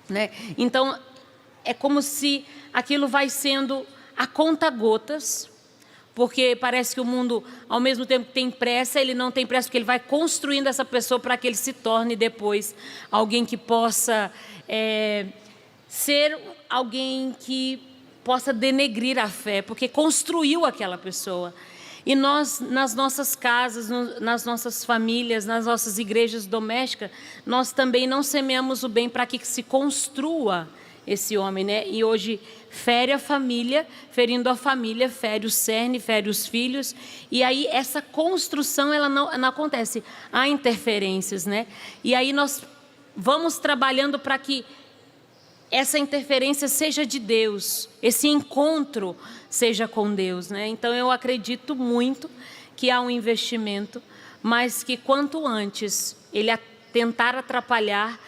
né? Então, é como se aquilo vai sendo a conta-gotas, porque parece que o mundo, ao mesmo tempo que tem pressa, ele não tem pressa, porque ele vai construindo essa pessoa para que ele se torne depois alguém que possa ser alguém que possa denegrir a fé, porque construiu aquela pessoa. E nós, nas nossas casas, nas nossas famílias, nas nossas igrejas domésticas, nós também não semeamos o bem para que se construa esse homem, né? E hoje fere a família, ferindo a família, fere o cerne, fere os filhos, e aí essa construção ela não acontece, há interferências, né? E aí nós vamos trabalhando para que essa interferência seja de Deus, esse encontro seja com Deus, né? Então eu acredito muito que há um investimento, mas que quanto antes ele tentar atrapalhar,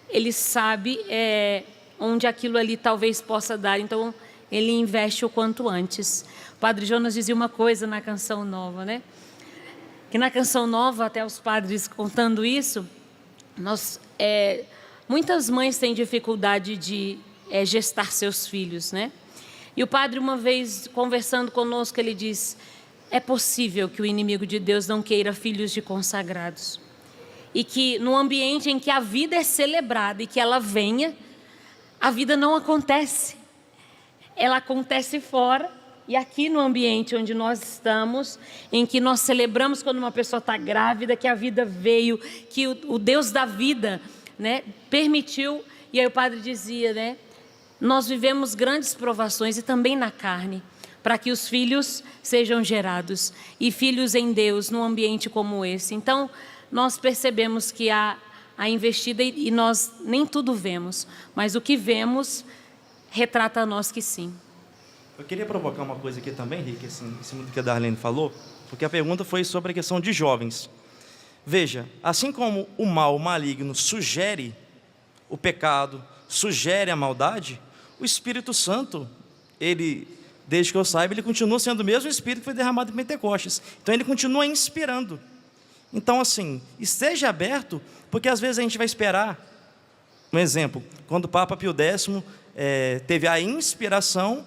ele sabe onde aquilo ali talvez possa dar, então ele investe o quanto antes. O Padre Jonas dizia uma coisa na Canção Nova, né? Que na Canção Nova, até os padres contando isso, muitas mães têm dificuldade de gestar seus filhos, né? E o padre, uma vez, conversando conosco, ele diz: é possível que o inimigo de Deus não queira filhos de consagrados. E que no ambiente em que a vida é celebrada e que ela venha, a vida não acontece. Ela acontece fora. E aqui no ambiente onde nós estamos, em que nós celebramos quando uma pessoa está grávida, que a vida veio, que o Deus da vida, né, permitiu. E aí o padre dizia, né, nós vivemos grandes provações e também na carne, para que os filhos sejam gerados, e filhos em Deus num ambiente como esse. Então nós percebemos que há a investida e nós nem tudo vemos, mas o que vemos retrata a nós que sim. Eu queria provocar uma coisa aqui também, Rick, assim, em cima do que a Darlene falou, porque a pergunta foi sobre a questão de jovens. Veja, assim como o mal, o maligno, sugere o pecado, sugere a maldade, o Espírito Santo, ele, desde que eu saiba, ele continua sendo o mesmo Espírito que foi derramado em Pentecostes. Então, ele continua inspirando. Então, assim, esteja aberto, porque às vezes a gente vai esperar. Um exemplo, quando o Papa Pio X teve a inspiração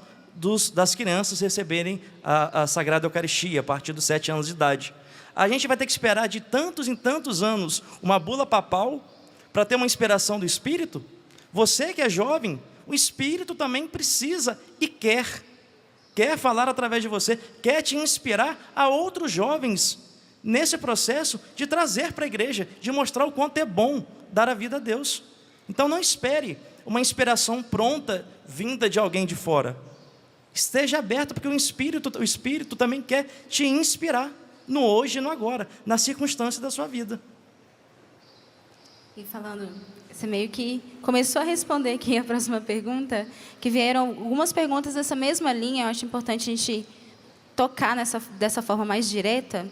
das crianças receberem a Sagrada Eucaristia a partir dos 7 anos de idade. A gente vai ter que esperar de tantos em tantos anos uma bula papal para ter uma inspiração do Espírito? Você que é jovem, o Espírito também precisa e quer falar através de você, quer te inspirar a outros jovens nesse processo de trazer para a igreja, de mostrar o quanto é bom dar a vida a Deus. Então não espere uma inspiração pronta vinda de alguém de fora. Esteja aberto, porque o Espírito também quer te inspirar no hoje e no agora, na circunstância da sua vida. E falando, você meio que começou a responder aqui a próxima pergunta, que vieram algumas perguntas dessa mesma linha, eu acho importante a gente tocar dessa forma mais direta,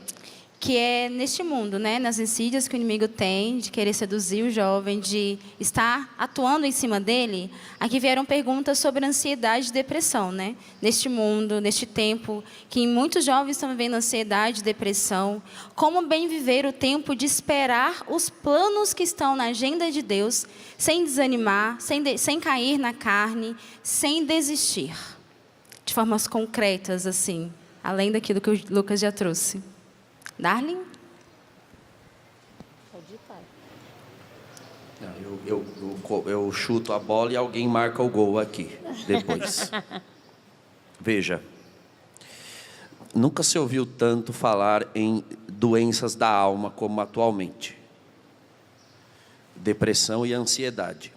que é neste mundo, né, nas insídias que o inimigo tem, de querer seduzir o jovem, de estar atuando em cima dele. Aqui vieram perguntas sobre ansiedade e depressão, né? Neste mundo, neste tempo, que muitos jovens estão vivendo ansiedade, depressão. Como bem viver o tempo de esperar os planos que estão na agenda de Deus, sem desanimar, sem cair na carne, sem desistir. De formas concretas, assim, além daquilo que o Lucas já trouxe. Darling? Eu chuto a bola e alguém marca o gol aqui, depois. Veja, nunca se ouviu tanto falar em doenças da alma como atualmente. Depressão e ansiedade.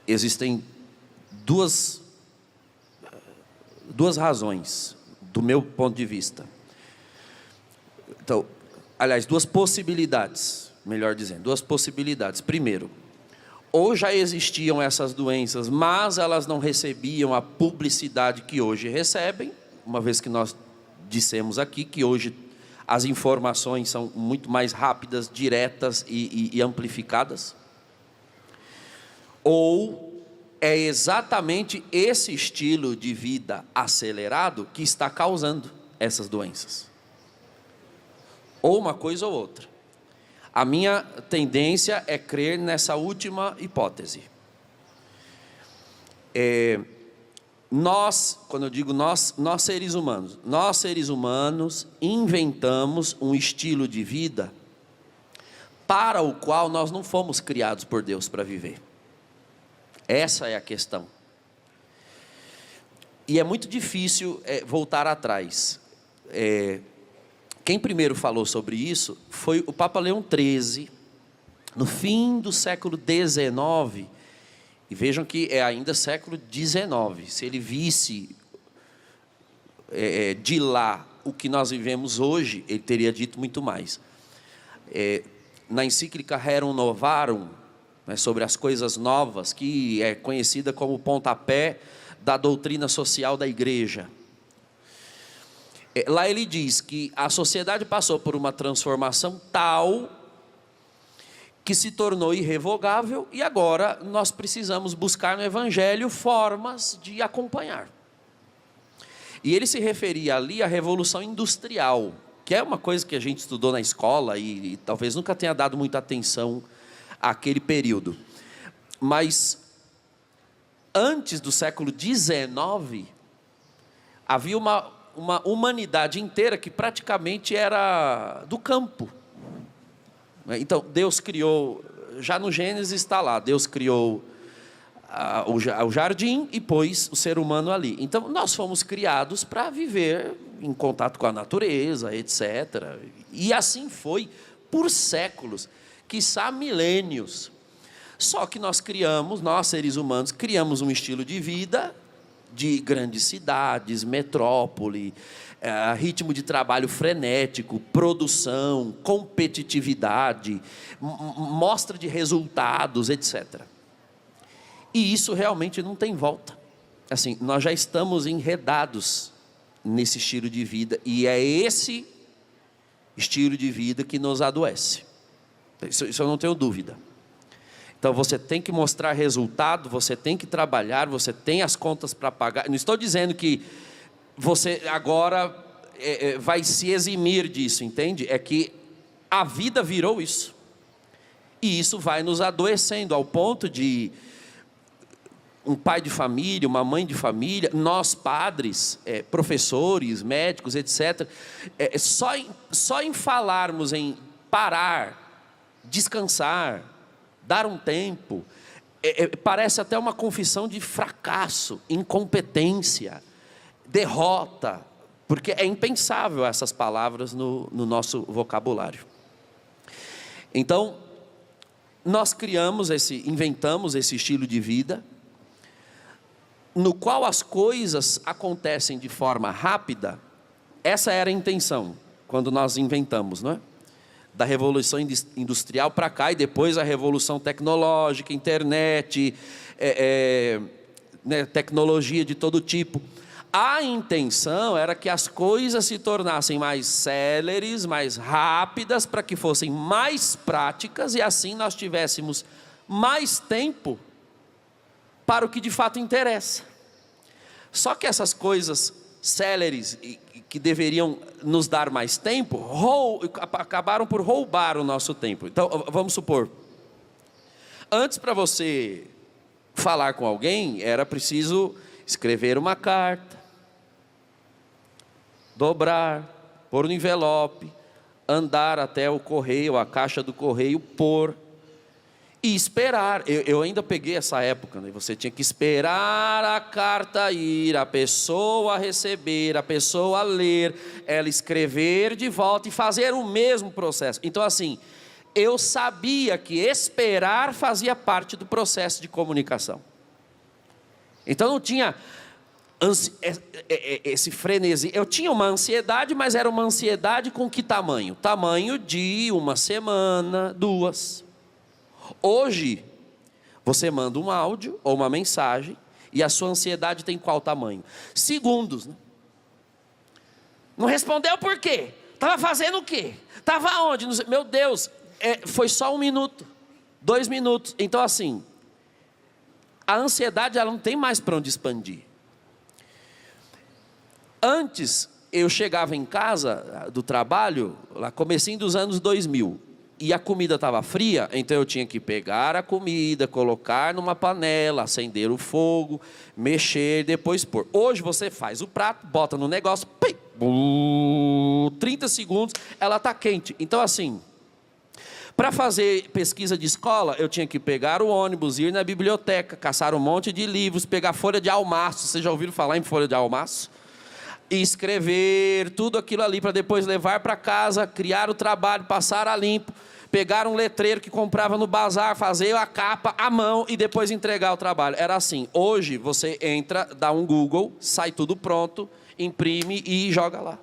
Existem duas razões, do meu ponto de vista. Então, aliás, duas possibilidades, melhor dizendo, duas possibilidades. Primeiro, ou já existiam essas doenças, mas elas não recebiam a publicidade que hoje recebem, uma vez que nós dissemos aqui que hoje as informações são muito mais rápidas, diretas e amplificadas. Ou é exatamente esse estilo de vida acelerado que está causando essas doenças. Ou uma coisa ou outra. A minha tendência é crer nessa última hipótese. Quando eu digo nós seres humanos inventamos um estilo de vida para o qual nós não fomos criados por Deus para viver. Essa é a questão. E é muito difícil voltar atrás. Quem primeiro falou sobre isso foi o Papa Leão XIII, no fim do século XIX, e vejam que é ainda século XIX, se ele visse de lá o que nós vivemos hoje, ele teria dito muito mais. Na encíclica Rerum Novarum, né, sobre as coisas novas, que é conhecida como o pontapé da doutrina social da igreja, lá ele diz que a sociedade passou por uma transformação tal que se tornou irrevogável e agora nós precisamos buscar no Evangelho formas de acompanhar. E ele se referia ali à Revolução Industrial, que é uma coisa que a gente estudou na escola e talvez nunca tenha dado muita atenção àquele período. Mas antes do século XIX, havia uma humanidade inteira que praticamente era do campo. Então, Deus criou, já no Gênesis está lá, Deus criou o jardim e pôs o ser humano ali. Então, nós fomos criados para viver em contato com a natureza, etc. E assim foi por séculos, quiçá milênios. Só que nós seres humanos, criamos um estilo de vida de grandes cidades, metrópole, ritmo de trabalho frenético, produção, competitividade, mostra de resultados, etc. E isso realmente não tem volta. Assim, nós já estamos enredados nesse estilo de vida, e é esse estilo de vida que nos adoece. Isso eu não tenho dúvida. Então, você tem que mostrar resultado, você tem que trabalhar, você tem as contas para pagar. Não estou dizendo que você agora vai se eximir disso, entende? É que a vida virou isso. E isso vai nos adoecendo, ao ponto de um pai de família, uma mãe de família, nós padres, professores, médicos, etc., só em falarmos em parar, descansar, dar um tempo, parece até uma confissão de fracasso, incompetência, derrota, porque é impensável essas palavras no nosso vocabulário. Então, nós inventamos esse estilo de vida, no qual as coisas acontecem de forma rápida. Essa era a intenção, quando nós inventamos, não é? Da Revolução Industrial para cá, e depois a Revolução Tecnológica, internet, né, tecnologia de todo tipo. A intenção era que as coisas se tornassem mais céleres, mais rápidas, para que fossem mais práticas, e assim nós tivéssemos mais tempo para o que de fato interessa. Só que essas coisas céleres, que deveriam nos dar mais tempo, acabaram por roubar o nosso tempo. Então, vamos supor, antes, para você falar com alguém, era preciso escrever uma carta, dobrar, pôr no envelope, andar até o correio, a caixa do correio, pôr e esperar. Eu ainda peguei essa época, né? Você tinha que esperar a carta ir, a pessoa receber, a pessoa ler, ela escrever de volta e fazer o mesmo processo. Então, assim, eu sabia que esperar fazia parte do processo de comunicação. Então não tinha esse frenesi. Eu tinha uma ansiedade, mas era uma ansiedade com que tamanho? Tamanho de uma semana, 2. Hoje, você manda um áudio ou uma mensagem e a sua ansiedade tem qual tamanho? Segundos. Né? Não respondeu por quê? Estava fazendo o quê? Estava onde? Meu Deus, foi só 1 minuto, 2 minutos. Então, assim, a ansiedade ela não tem mais para onde expandir. Antes, eu chegava em casa do trabalho, lá comecinho dos anos 2000, e a comida estava fria, então eu tinha que pegar a comida, colocar numa panela, acender o fogo, mexer, depois pôr. Hoje você faz o prato, bota no negócio, 30 segundos, ela está quente. Então, assim, para fazer pesquisa de escola, eu tinha que pegar o ônibus, ir na biblioteca, caçar um monte de livros, pegar folha de almaço. Vocês já ouviram falar em folha de almaço? E escrever tudo aquilo ali para depois levar para casa, criar o trabalho, passar a limpo, pegar um letreiro que comprava no bazar, fazer a capa à mão e depois entregar o trabalho. Era assim. Hoje você entra, dá um Google, sai tudo pronto, imprime e joga lá.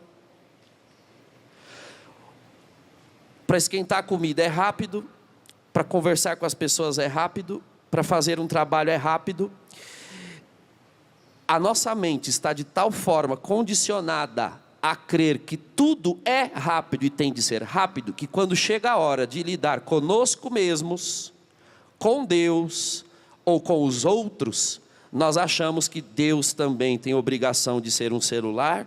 Para esquentar a comida é rápido, para conversar com as pessoas é rápido, para fazer um trabalho é rápido. A nossa mente está de tal forma condicionada a crer que tudo é rápido e tem de ser rápido, que quando chega a hora de lidar conosco mesmos, com Deus ou com os outros, nós achamos que Deus também tem obrigação de ser um celular,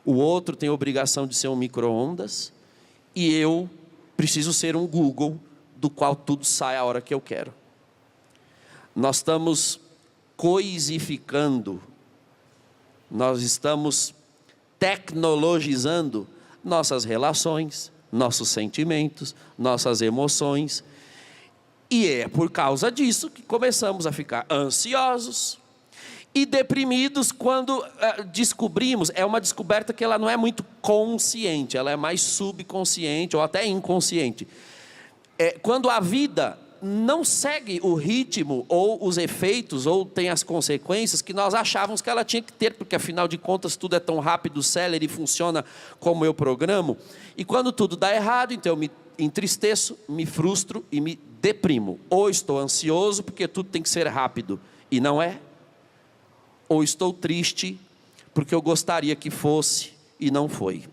o outro tem obrigação de ser um micro-ondas, e eu preciso ser um Google, do qual tudo sai a hora que eu quero. Nós estamos coisificando, nós estamos tecnologizando nossas relações, nossos sentimentos, nossas emoções. E é por causa disso que começamos a ficar ansiosos e deprimidos quando descobrimos. É uma descoberta que ela não é muito consciente, ela é mais subconsciente ou até inconsciente. Quando a vida não segue o ritmo ou os efeitos ou tem as consequências que nós achávamos que ela tinha que ter, porque afinal de contas tudo é tão rápido, célere e funciona como eu programo. E quando tudo dá errado, então eu me entristeço, me frustro e me deprimo. Ou estou ansioso porque tudo tem que ser rápido e não é. Ou estou triste porque eu gostaria que fosse e não foi.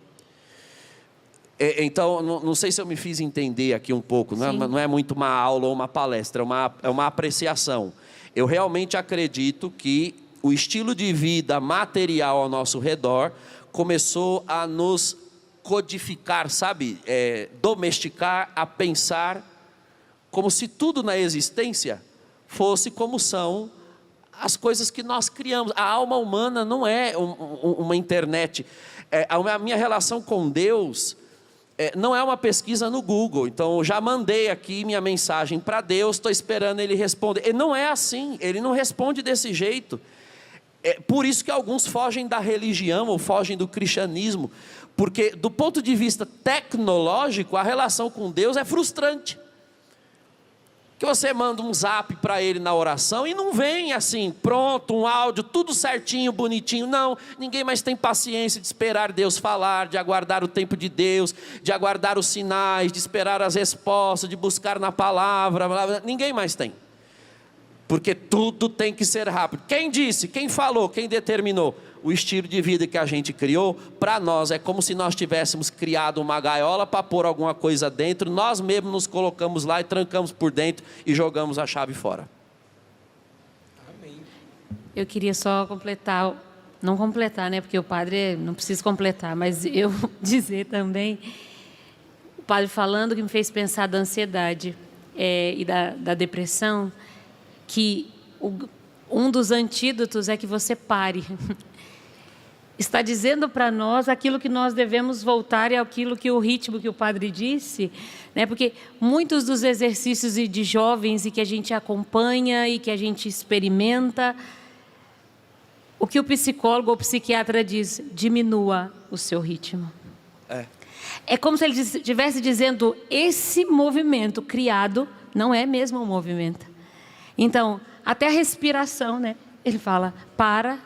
Então, não sei se eu me fiz entender aqui um pouco, não é muito uma aula ou uma palestra, é uma apreciação. Eu realmente acredito que o estilo de vida material ao nosso redor começou a nos codificar, sabe? Domesticar, a pensar como se tudo na existência fosse como são as coisas que nós criamos. A alma humana não é uma internet. A minha relação com Deus não é uma pesquisa no Google. Então, eu já mandei aqui minha mensagem para Deus, estou esperando Ele responder. Ele não é assim, Ele não responde desse jeito. Por isso que alguns fogem da religião ou fogem do cristianismo, porque do ponto de vista tecnológico, a relação com Deus é frustrante. Que você manda um zap para ele na oração e não vem assim, pronto, um áudio, tudo certinho, bonitinho. Não, ninguém mais tem paciência de esperar Deus falar, de aguardar o tempo de Deus, de aguardar os sinais, de esperar as respostas, de buscar na palavra. Blá, blá. Ninguém mais tem. Porque tudo tem que ser rápido. Quem disse, quem falou, quem determinou? O estilo de vida que a gente criou, para nós é como se nós tivéssemos criado uma gaiola para pôr alguma coisa dentro, nós mesmos nos colocamos lá e trancamos por dentro e jogamos a chave fora. Eu queria só completar, não completar, né? Porque o padre não precisa completar, mas eu dizer também, o padre falando que me fez pensar da ansiedade e da depressão, que um dos antídotos é que você pare. Está dizendo para nós aquilo que nós devemos voltar e aquilo que o ritmo que o padre disse, né? Porque muitos dos exercícios de jovens e que a gente acompanha e que a gente experimenta, o que o psicólogo ou psiquiatra diz, diminua o seu ritmo. É como se ele estivesse dizendo, esse movimento criado não é mesmo um movimento. Então, até a respiração, né? Ele fala, para,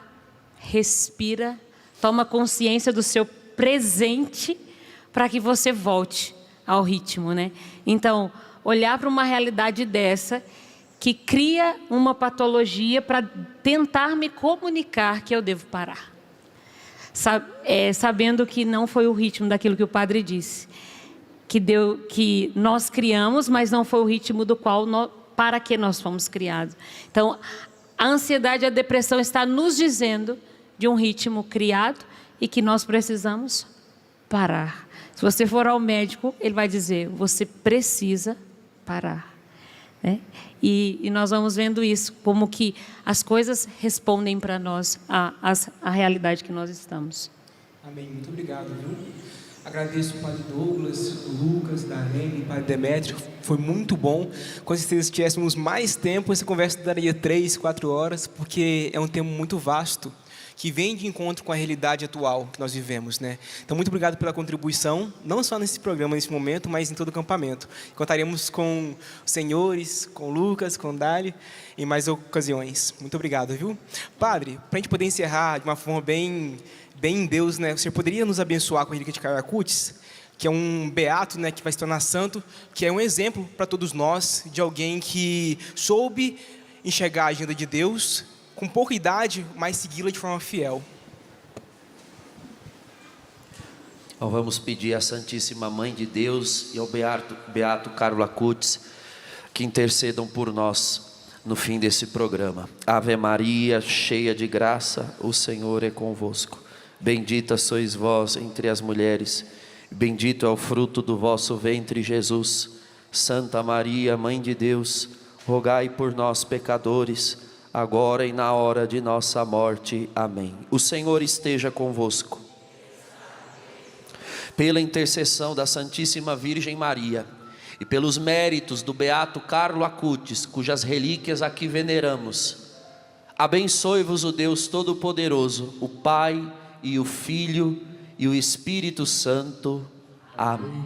respira, toma consciência do seu presente para que você volte ao ritmo, né? Então, olhar para uma realidade dessa que cria uma patologia para tentar me comunicar que eu devo parar. Sabendo que não foi o ritmo daquilo que o padre disse. Que nós criamos, mas não foi o ritmo do qual para que nós fomos criados. Então, a ansiedade e a depressão está nos dizendo de um ritmo criado e que nós precisamos parar. Se você for ao médico, ele vai dizer, você precisa parar. Né? E nós vamos vendo isso, como que as coisas respondem para nós a realidade que nós estamos. Amém. Muito obrigado, viu? Agradeço o Padre Douglas, o Lucas, Darlene, o Padre Demétrio. Foi muito bom. Com certeza, se tivéssemos mais tempo, essa conversa daria 3, 4 horas, porque é um tema muito vasto, que vem de encontro com a realidade atual que nós vivemos, né? Então, muito obrigado pela contribuição, não só nesse programa, nesse momento, mas em todo o acampamento. Contaremos com os senhores, com o Lucas, com o Dali, em mais ocasiões. Muito obrigado, viu? Padre, para a gente poder encerrar de uma forma bem em Deus, né? O senhor poderia nos abençoar com a relíquia de Carlo Acutis, que é um beato, né, que vai se tornar santo, que é um exemplo para todos nós de alguém que soube enxergar a agenda de Deus com pouca idade, mas segui-la de forma fiel. Então vamos pedir à Santíssima Mãe de Deus e ao beato Carlo Acutis que intercedam por nós no fim desse programa. Ave Maria, cheia de graça, o Senhor é convosco. Bendita sois vós entre as mulheres, bendito é o fruto do vosso ventre, Jesus. Santa Maria, Mãe de Deus, rogai por nós, pecadores, agora e na hora de nossa morte. Amém. O Senhor esteja convosco. Pela intercessão da Santíssima Virgem Maria e pelos méritos do beato Carlo Acutis, cujas relíquias aqui veneramos, abençoe-vos o Deus Todo-Poderoso, o Pai e o Filho e o Espírito Santo. Amém.